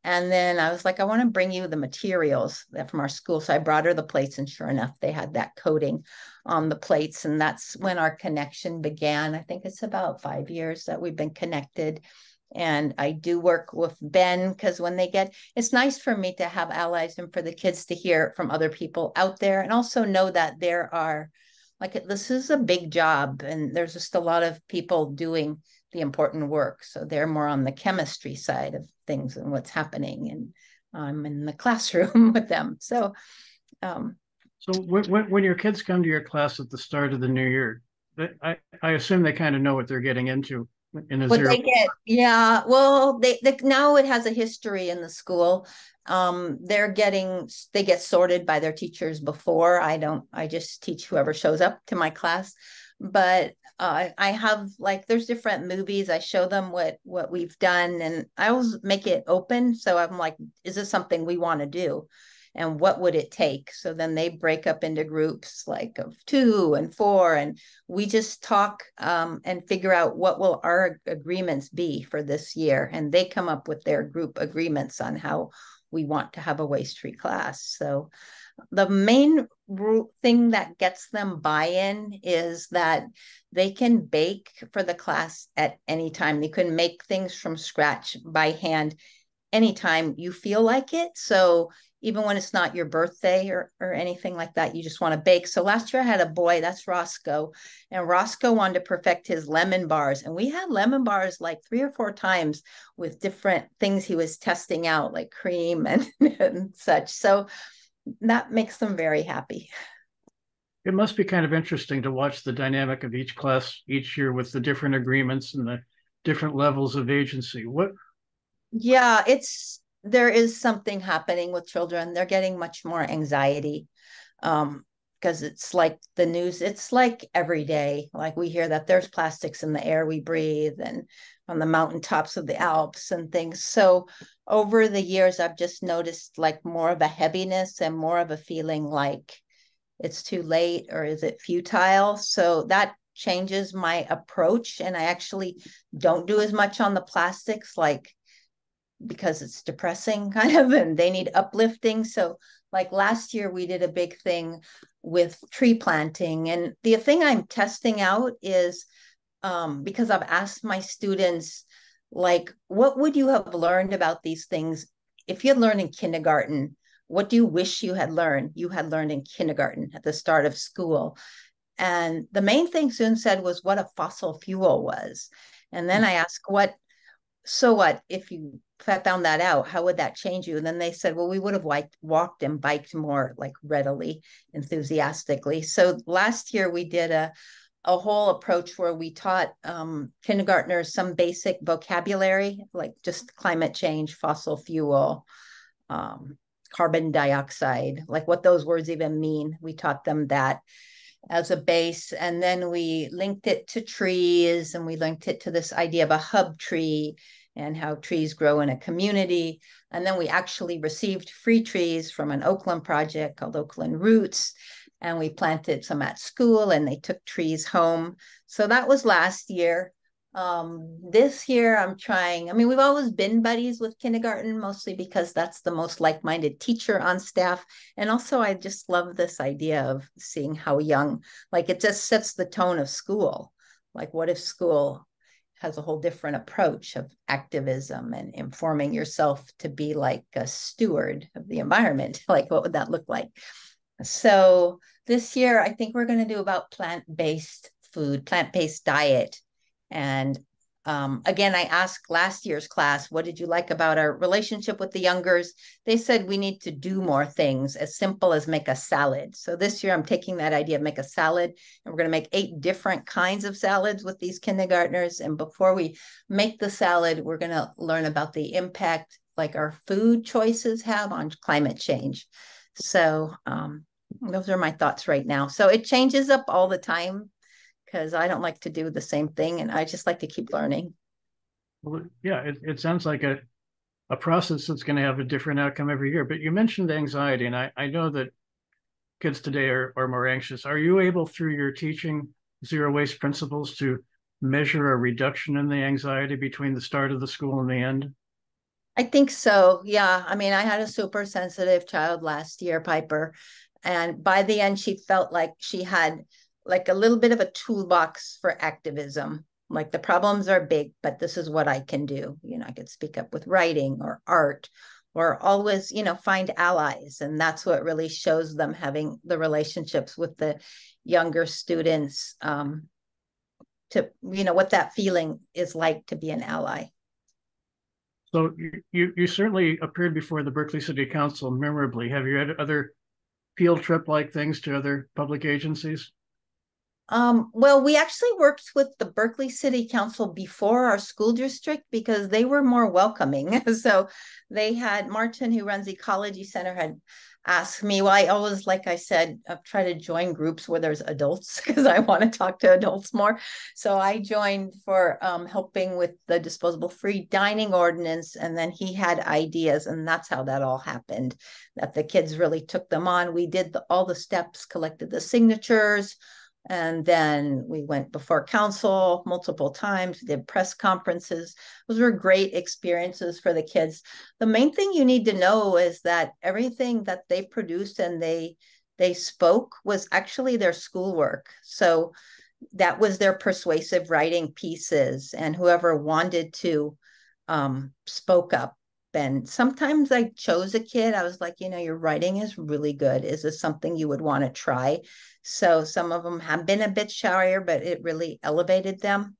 [SPEAKER 9] And then I was like, I want to bring you the materials from our school. So I brought her the plates, and sure enough, they had that coating on the plates. And that's when our connection began. I think it's about 5 years that we've been connected. And I do work with Ben, because when it's nice for me to have allies and for the kids to hear from other people out there, and also know that there are, this is a big job, and there's just a lot of people doing the important work. So they're more on the chemistry side of things and what's happening. And I'm in the classroom with them. So,
[SPEAKER 1] so when your kids come to your class at the start of the new year, I assume they kind of know what they're getting into.
[SPEAKER 9] They now it has a history in the school. They get sorted by their teachers before. I just teach whoever shows up to my class. but I have like, there's different movies. I show them what we've done, and I always make it open. So I'm like, is this something we want to do? And what would it take? So then they break up into groups like of 2 and 4, and we just talk and figure out what will our agreements be for this year. And they come up with their group agreements on how we want to have a waste-free class. So the main thing that gets them buy-in is that they can bake for the class at any time. They can make things from scratch by hand anytime you feel like it. So even when it's not your birthday or anything like that, you just want to bake. So last year I had a boy, that's Roscoe, and Roscoe wanted to perfect his lemon bars. And we had lemon bars like 3 or 4 times with different things he was testing out, like cream and such. So that makes them very happy.
[SPEAKER 1] It must be kind of interesting to watch the dynamic of each class each year with the different agreements and the different levels of agency.
[SPEAKER 9] Yeah, there is something happening with children. They're getting much more anxiety because it's like the news, it's like every day. Like we hear that there's plastics in the air we breathe and on the mountaintops of the Alps and things. So over the years, I've just noticed like more of a heaviness and more of a feeling like it's too late or is it futile? So that changes my approach. And I actually don't do as much on the plastics, like because it's depressing kind of, and they need uplifting. So like last year we did a big thing with tree planting. And the thing I'm testing out is because I've asked my students, like, what would you have learned about these things if you had learned in kindergarten? What do you wish you had learned? You had learned in kindergarten at the start of school. And the main thing Susan said was what a fossil fuel was. And then I asked, so what if you found that out, how would that change you? And then they said, well, we would have walked and biked more like readily, enthusiastically. So last year we did a whole approach where we taught kindergartners some basic vocabulary, like just climate change, fossil fuel, carbon dioxide, like what those words even mean. We taught them that as a base. And then we linked it to trees, and we linked it to this idea of a hub tree and how trees grow in a community. And then we actually received free trees from an Oakland project called Oakland Roots. And we planted some at school, and they took trees home. So that was last year. This year I'm trying, I mean, we've always been buddies with kindergarten, mostly because that's the most like-minded teacher on staff. And also I just love this idea of seeing how young, like it just sets the tone of school. Like what if school has a whole different approach of activism and informing yourself to be like a steward of the environment? Like what would that look like? So this year, I think we're going to do about plant-based food, plant-based diet. And again, I asked last year's class, what did you like about our relationship with the youngers? They said we need to do more things as simple as make a salad. So this year I'm taking that idea of make a salad, and we're going to make 8 different kinds of salads with these kindergartners. And before we make the salad, we're going to learn about the impact like our food choices have on climate change. So those are my thoughts right now. So it changes up all the time, because I don't like to do the same thing, and I just like to keep learning.
[SPEAKER 1] Well, yeah, it sounds like a process that's going to have a different outcome every year. But you mentioned anxiety, and I know that kids today are more anxious. Are you able, through your teaching zero waste principles, to measure a reduction in the anxiety between the start of the school and the end?
[SPEAKER 9] I think so. Yeah. I mean, I had a super sensitive child last year, Piper, and by the end, she felt like she had like a little bit of a toolbox for activism. Like the problems are big, but this is what I can do. You know, I could speak up with writing or art, or always, you know, find allies. And that's what really shows them, having the relationships with the younger students, to, you know, what that feeling is like to be an ally.
[SPEAKER 1] So you certainly appeared before the Berkeley City Council memorably. Have you had other field trip like things to other public agencies?
[SPEAKER 9] Well, we actually worked with the Berkeley City Council before our school district because they were more welcoming. So they had Martin, who runs the Ecology Center, had asked me. Well, I always, like I said, try to join groups where there's adults because I want to talk to adults more. So I joined for helping with the disposable free dining ordinance. And then he had ideas, and that's how that all happened, that the kids really took them on. We did all the steps, collected the signatures, and then we went before council multiple times, did press conferences. Those were great experiences for the kids. The main thing you need to know is that everything that they produced and they spoke was actually their schoolwork. So that was their persuasive writing pieces, and whoever wanted to spoke up. And sometimes I chose a kid. I was like, your writing is really good. Is this something you would want to try? So some of them have been a bit shyer, but it really elevated them.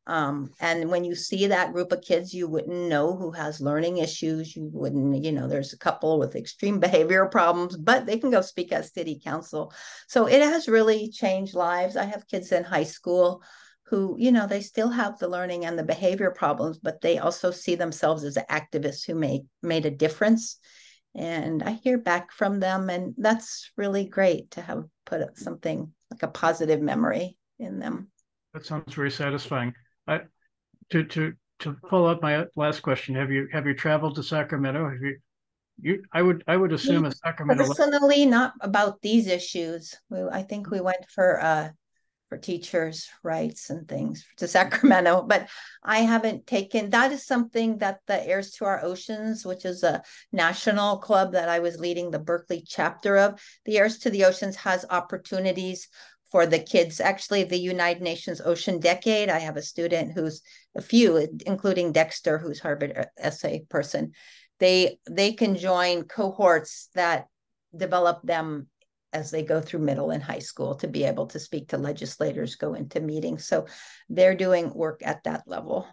[SPEAKER 9] And when you see that group of kids, you wouldn't know who has learning issues. You wouldn't, there's a couple with extreme behavioral problems, but they can go speak at city council. So it has really changed lives. I have kids in high school who, they still have the learning and the behavior problems, but they also see themselves as activists who made a difference. And I hear back from them, and that's really great to have put something like a positive memory in them.
[SPEAKER 1] That sounds very satisfying. To follow up my last question, have you traveled to Sacramento? I would assume a Sacramento.
[SPEAKER 9] Personally, not about these issues. I think we went for teachers' rights and things to Sacramento, but I haven't taken, that is something that the Heirs to Our Oceans, which is a national club that I was leading the Berkeley chapter of. The Heirs to the Oceans has opportunities for the kids. Actually, the United Nations Ocean Decade, I have a student who's a few, including Dexter, who's Harvard essay person. They can join cohorts that develop them as they go through middle and high school to be able to speak to legislators, go into meetings. So they're doing work at that level.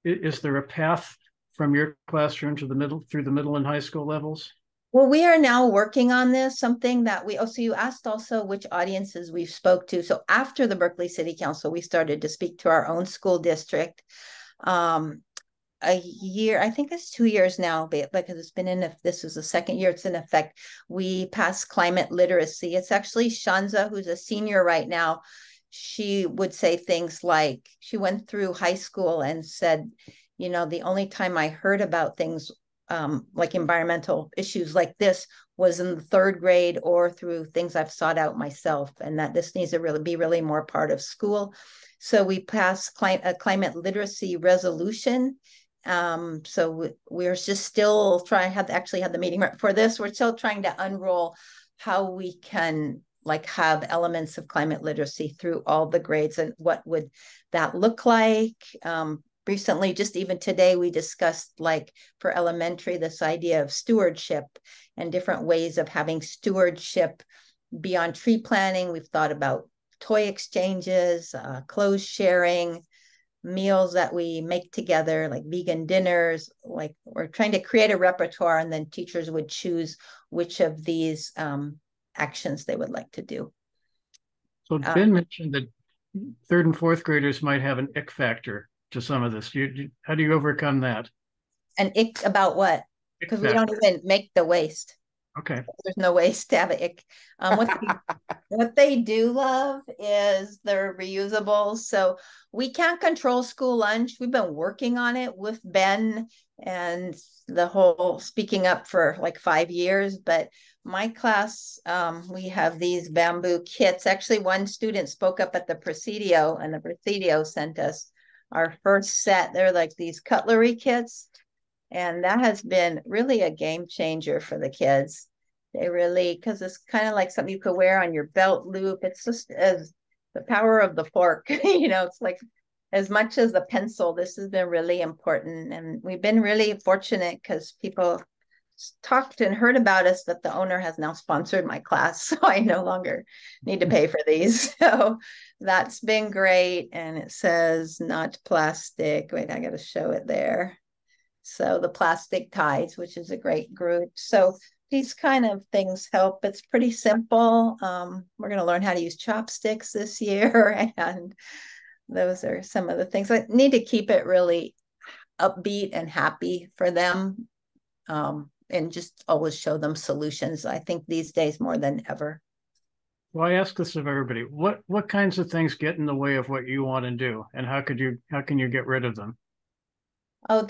[SPEAKER 1] Is there a path from your classroom to the middle, through the middle and high school levels?
[SPEAKER 9] Well, we are now working on this, something that so you asked also which audiences we've spoke to. So after the Berkeley City Council, we started to speak to our own school district. A year, I think it's 2 years now, because it's been this is the second year it's in effect. We passed climate literacy. It's actually Shanza, who's a senior right now. She would say things like, she went through high school and said, the only time I heard about things like environmental issues like this was in the third grade or through things I've sought out myself, and that this needs to be really more part of school. So we passed a climate literacy resolution. So we're just still trying, actually had the meeting right before this. We're still trying to unroll how we can have elements of climate literacy through all the grades, and what would that look like? Recently, just even today, we discussed for elementary, this idea of stewardship and different ways of having stewardship beyond tree planting. We've thought about toy exchanges, clothes sharing, meals that we make together, like vegan dinners. We're trying to create a repertoire, and then teachers would choose which of these actions they would like to do.
[SPEAKER 1] So Ben mentioned that third and fourth graders might have an ick factor to some of this. How do you overcome that?
[SPEAKER 9] An ick about what? Because we don't even make the waste.
[SPEAKER 1] Okay.
[SPEAKER 9] There's no waste to have an ick. What they do love is they're reusable. So we can't control school lunch. We've been working on it with Ben and the whole speaking up for 5 years. But my class, we have these bamboo kits. Actually, one student spoke up at the Presidio, and the Presidio sent us our first set. They're these cutlery kits. And that has been really a game changer for the kids. They really, because it's kind of like something you could wear on your belt loop. It's just as the power of the fork, it's as much as the pencil. This has been really important. And we've been really fortunate because people talked and heard about us, that the owner has now sponsored my class. So I no longer need to pay for these. So that's been great. And it says not plastic. Wait, I got to show it there. So the Plastic Tides, which is a great group. So these kind of things help. It's pretty simple. We're going to learn how to use chopsticks this year, and those are some of the things. I need to keep it really upbeat and happy for them, and just always show them solutions. I think these days more than ever.
[SPEAKER 1] Well, I ask this of everybody. What kinds of things get in the way of what you want to do, and how can you get rid of them?
[SPEAKER 9] Oh,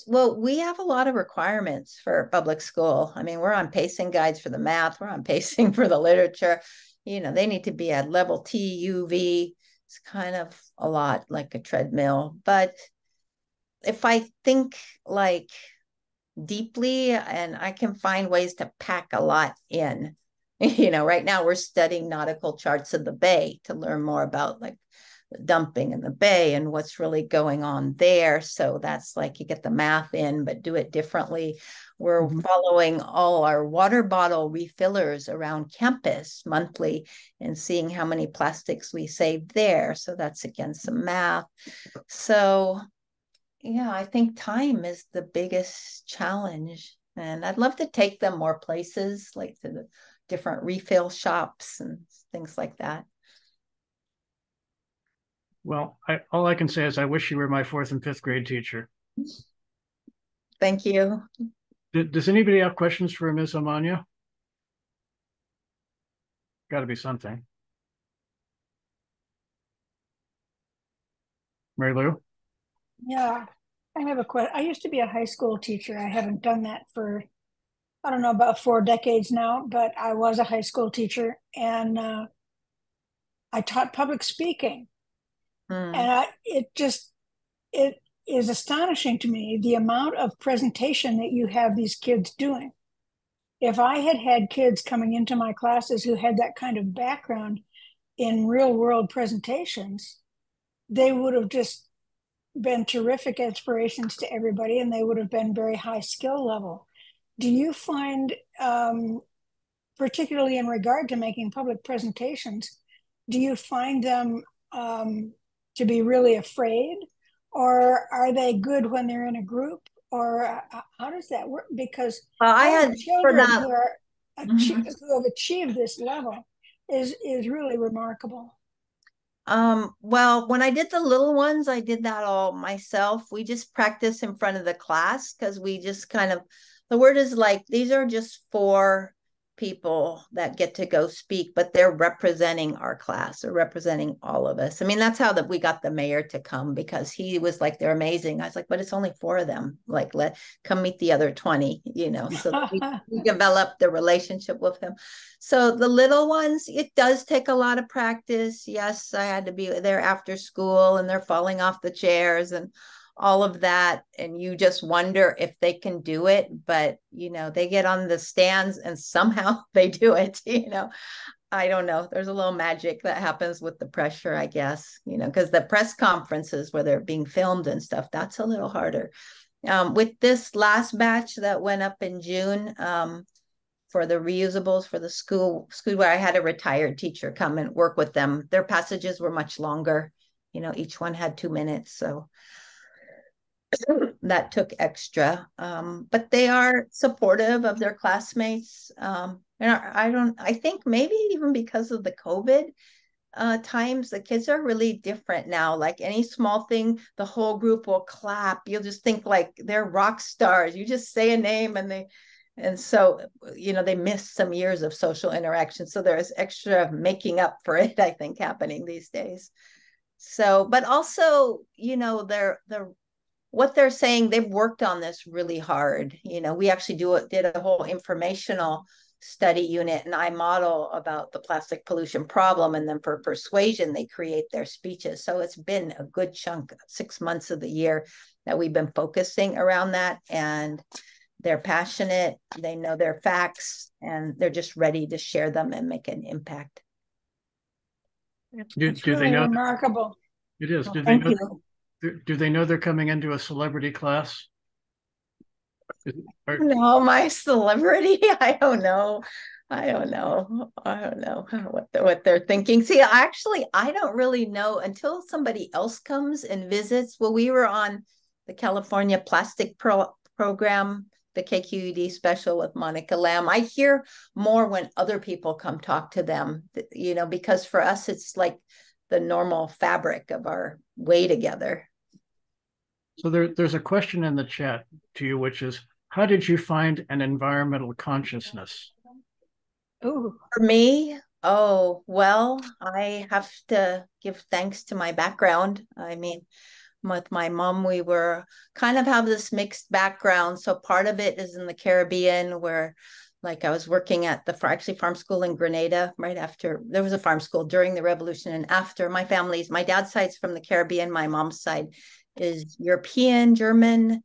[SPEAKER 9] well, we have a lot of requirements for public school. I mean, we're on pacing guides for the math, we're on pacing for the literature. They need to be at level T, UV. It's kind of a lot, like a treadmill. But if I think like deeply, and I can find ways to pack a lot in. Right now we're studying nautical charts of the bay to learn more about like the dumping in the bay and what's really going on there. So that's like you get the math in, but do it differently. We're following all our water bottle refillers around campus monthly and seeing how many plastics we save there. So that's again some math. So yeah, I think time is the biggest challenge. And I'd love to take them more places, like to the different refill shops and things like that.
[SPEAKER 1] Well, all I can say is I wish you were my 4th and 5th grade teacher.
[SPEAKER 9] Thank you.
[SPEAKER 1] Does anybody have questions for Ms. Omania? Got to be something. Mary Lou?
[SPEAKER 10] Yeah, I have a question. I used to be a high school teacher. I haven't done that for, I don't know, about 4 decades now, but I was a high school teacher, and I taught public speaking. And it is astonishing to me the amount of presentation that you have these kids doing. If I had had kids coming into my classes who had that kind of background in real world presentations, they would have just been terrific inspirations to everybody, and they would have been very high skill level. Do you find, particularly in regard to making public presentations, do you find them to be really afraid, or are they good when they're in a group, or how does that work? Because
[SPEAKER 9] I had
[SPEAKER 10] children who have achieved this level is really remarkable.
[SPEAKER 9] Well, when I did the little ones, I did that all myself. We just practice in front of the class because we just the word is like, these are just 4 people that get to go speak, but they're representing our class or representing all of us. I mean, that's how we got the mayor to come, because he was like, they're amazing. I was like, but it's only 4 of them. Like, come meet the other 20, so we developed the relationship with him. So the little ones, it does take a lot of practice. Yes, I had to be there after school, and they're falling off the chairs and all of that, and you just wonder if they can do it, but they get on the stands and somehow they do it. I don't know, there's a little magic that happens with the pressure, I guess, because the press conferences where they're being filmed and stuff, that's a little harder. With this last batch that went up in June, for the reusables for the school where I had a retired teacher come and work with them, their passages were much longer. Each one had 2 minutes, so that took extra, but they are supportive of their classmates. And I think maybe even because of the COVID times, the kids are really different now. Like any small thing, the whole group will clap. You'll just think like they're rock stars. You just say a name and so, they miss some years of social interaction. So there's extra making up for it, I think, happening these days. So, but also, what they're saying, they've worked on this really hard. We actually did a whole informational study unit and iModel about the plastic pollution problem. And then for persuasion, they create their speeches. So it's been a good chunk, 6 months of the year that we've been focusing around that. And they're passionate, they know their facts, and they're just ready to share them and make an impact.
[SPEAKER 1] Do they know?
[SPEAKER 10] Remarkable.
[SPEAKER 1] It is. Do they know they're coming into a celebrity class?
[SPEAKER 9] No, my celebrity, I don't know what they're thinking. See, actually, I don't really know until somebody else comes and visits. Well, we were on the California Plastic Program the KQED special with Monica Lamb. I hear more when other people come talk to them, you know, because for us, it's like the normal fabric of our way together.
[SPEAKER 1] So there's a question in the chat to you, which is, how did you find an environmental consciousness?
[SPEAKER 5] Ooh.
[SPEAKER 9] For me, oh, well, I have to give thanks to my background. I mean, with my mom, we were kind of have this mixed background. So part of it is in the Caribbean, where like I was working at the actually farm school in Grenada right after there was a farm school during the revolution and after. My dad's side's from the Caribbean, my mom's side is European, German.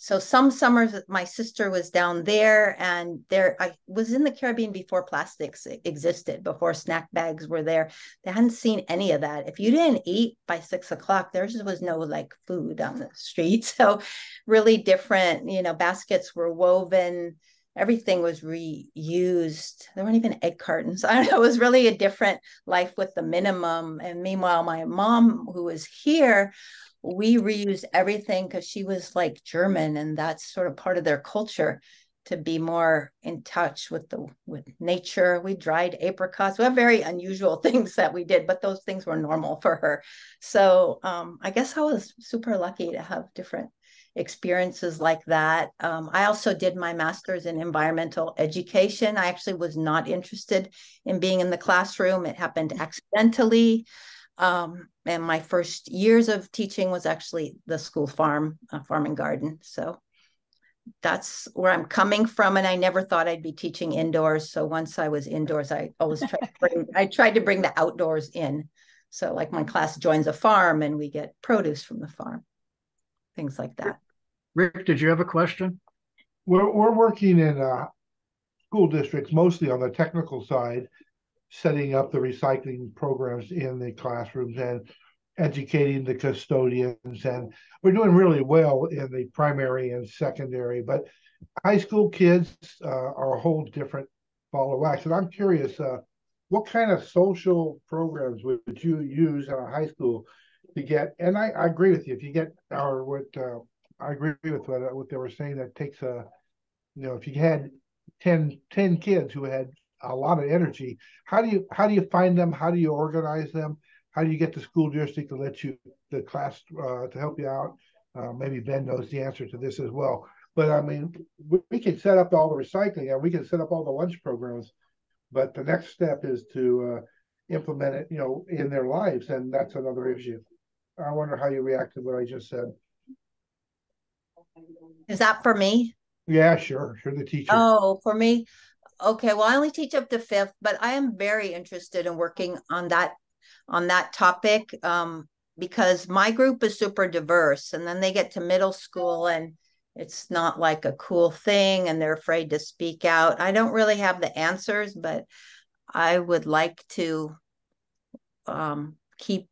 [SPEAKER 9] So some summers my sister was down there, and I was in the Caribbean before plastics existed, before snack bags were there. They hadn't seen any of that. If you didn't eat by 6 o'clock, there just was no like food on the street. So really different, you know, baskets were woven, everything was reused. There weren't even egg cartons. I don't know, it was really a different life with the minimum. And meanwhile, my mom, who was here, we reused everything because she was like German, and that's sort of part of their culture to be more in touch with nature. We dried apricots. We have very unusual things that we did, but those things were normal for her. So I guess I was super lucky to have different experiences like that. I also did my master's in environmental education. I actually was not interested in being in the classroom. It happened accidentally. And my first years of teaching was actually the school farm and garden. So that's where I'm coming from. And I never thought I'd be teaching indoors. So once I was indoors, I always tried to bring the outdoors in. So like my class joins a farm and we get produce from the farm, things like that.
[SPEAKER 1] Rick, did you have a question?
[SPEAKER 11] We're working in school districts, mostly on the technical side, setting up the recycling programs in the classrooms and educating the custodians. And we're doing really well in the primary and secondary, but high school kids are a whole different ball of wax. And I'm curious, what kind of social programs would you use in a high school to get, and I agree with you, if you get, or what, I agree with what they were saying, that takes you know, if you had 10 kids who had a lot of energy, how do you find them? How do you organize them? How do you get the school district to let you, the class, to help you out? Maybe Ben knows the answer to this as well. But I mean, we can set up all the recycling and we can set up all the lunch programs, but the next step is to implement it, you know, in their lives, and that's another issue. I wonder how you react to what I just said.
[SPEAKER 9] Is that for me?
[SPEAKER 11] Yeah, sure, the teacher.
[SPEAKER 9] Oh, for me. Okay, well, I only teach up to 5th, but I am very interested in working on that topic because my group is super diverse, and then they get to middle school and it's not like a cool thing and they're afraid to speak out. I don't really have the answers, but I would like to keep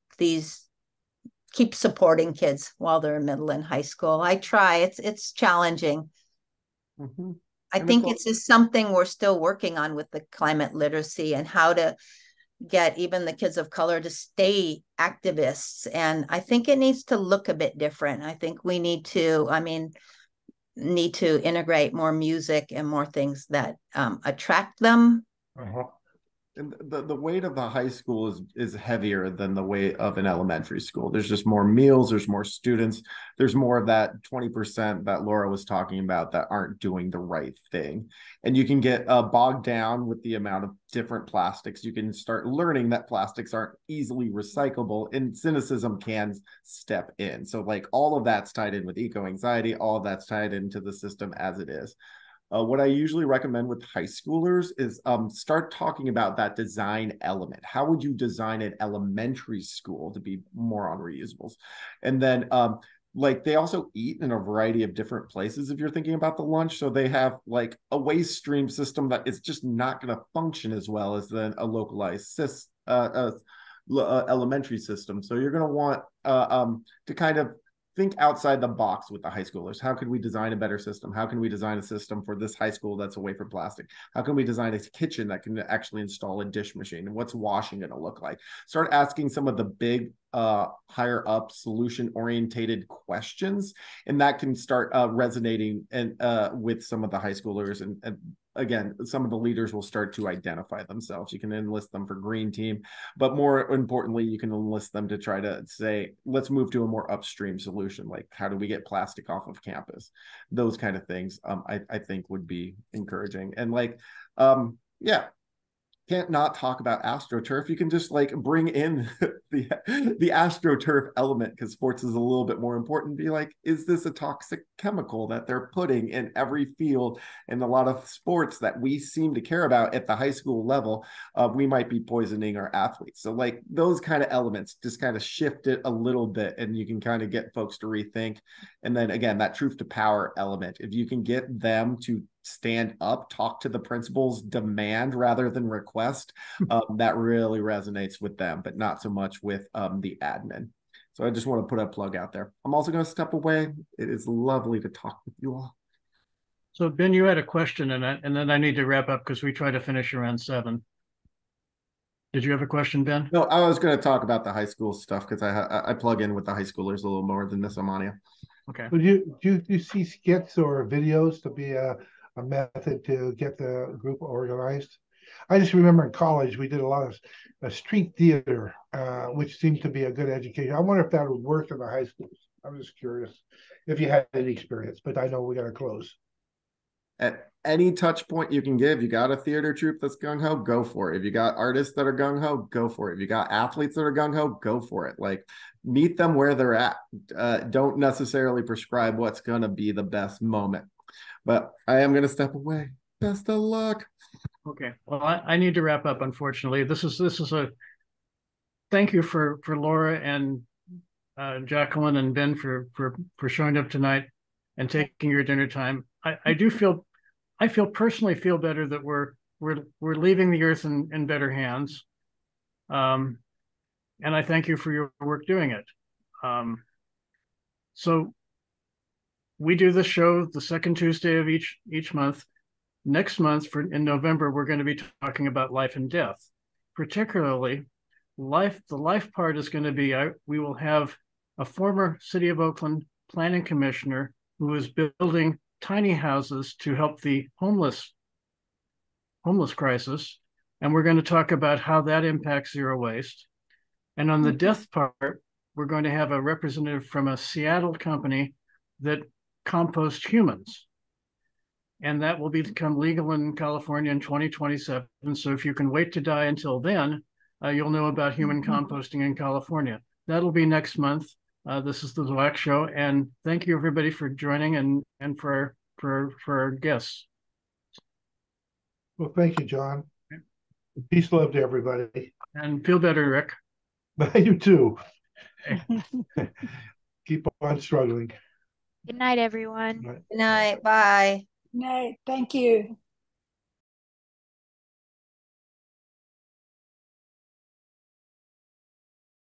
[SPEAKER 9] supporting kids while they're in middle and high school. I try. It's challenging. Mm-hmm. I think it's just something we're still working on with the climate literacy and how to get even the kids of color to stay activists. And I think it needs to look a bit different. I think we need to integrate more music and more things that attract them.
[SPEAKER 7] Uh-huh. And the weight of the high school is heavier than the weight of an elementary school. There's just more meals, there's more students, there's more of that 20% that Laura was talking about that aren't doing the right thing. And you can get bogged down with the amount of different plastics. You can start learning that plastics aren't easily recyclable, and cynicism can step in. So like all of that's tied in with eco-anxiety, all of that's tied into the system as it is. What I usually recommend with high schoolers is start talking about that design element. How would you design an elementary school to be more on reusables? And then like they also eat in a variety of different places if you're thinking about the lunch. So they have like a waste stream system that is just not going to function as well as then a localized elementary system. So you're going to want to kind of think outside the box with the high schoolers. How can we design a better system? How can we design a system for this high school that's away from plastic? How can we design a kitchen that can actually install a dish machine? And what's washing going to look like? Start asking some of the big higher up solution orientated questions, and that can start resonating and with some of the high schoolers, and again, some of the leaders will start to identify themselves. You can enlist them for green team, but more importantly, you can enlist them to try to say, let's move to a more upstream solution. Like, how do we get plastic off of campus? Those kind of things, I think would be encouraging. And like, yeah, can't not talk about AstroTurf. You can just like bring in the AstroTurf element, because sports is a little bit more important. Be like, is this a toxic chemical that they're putting in every field? And a lot of sports that we seem to care about at the high school level, we might be poisoning our athletes. So like those kind of elements just kind of shift it a little bit, and you can kind of get folks to rethink. And then again, that truth to power element, if you can get them to stand up, talk to the principals, demand rather than request, that really resonates with them, but not so much with the admin. So I just want to put a plug out there. I'm also going to step away. It is lovely to talk with you all.
[SPEAKER 1] So Ben, you had a question, and then I need to wrap up because we try to finish around 7. Did you have a question, Ben?
[SPEAKER 7] No, I was going to talk about the high school stuff because I plug in with the high schoolers a little more than Miss Omania.
[SPEAKER 1] Okay.
[SPEAKER 11] Would you see skits or videos to be a method to get the group organized? I just remember in college we did a lot of street theater, which seemed to be a good education. I wonder if that would work in the high schools. I'm just curious if you had any experience, but I know we got to close.
[SPEAKER 7] At any touch point you can give, you got a theater troupe that's gung-ho, go for it. If you got artists that are gung-ho, go for it. If you got athletes that are gung-ho, go for it. Like, meet them where they're at. Don't necessarily prescribe what's going to be the best moment. But I am going to step away. Best of luck.
[SPEAKER 1] Okay. Well, I need to wrap up, unfortunately. This is a thank you for Laura and Jacqueline and Ben for showing up tonight and taking your dinner time. I personally feel better that we're leaving the earth in better hands. And I thank you for your work doing it. So we do the show the second Tuesday of each month. Next month, in November, we're going to be talking about life and death. Particularly, the life part is going to be, we will have a former City of Oakland planning commissioner who is building tiny houses to help the homeless crisis. And we're going to talk about how that impacts zero waste. And on the death part, we're going to have a representative from a Seattle company that composts humans. And that will become legal in California in 2027. So if you can wait to die until then, you'll know about human composting in California. That'll be next month. This is the ZWAC show. And thank you everybody for joining and for our guests.
[SPEAKER 11] Well, thank you, John. Peace, love to everybody.
[SPEAKER 1] And feel better, Rick.
[SPEAKER 11] You too. Keep on struggling.
[SPEAKER 12] Good night, everyone.
[SPEAKER 9] Good night. Bye.
[SPEAKER 10] Good night. Thank you.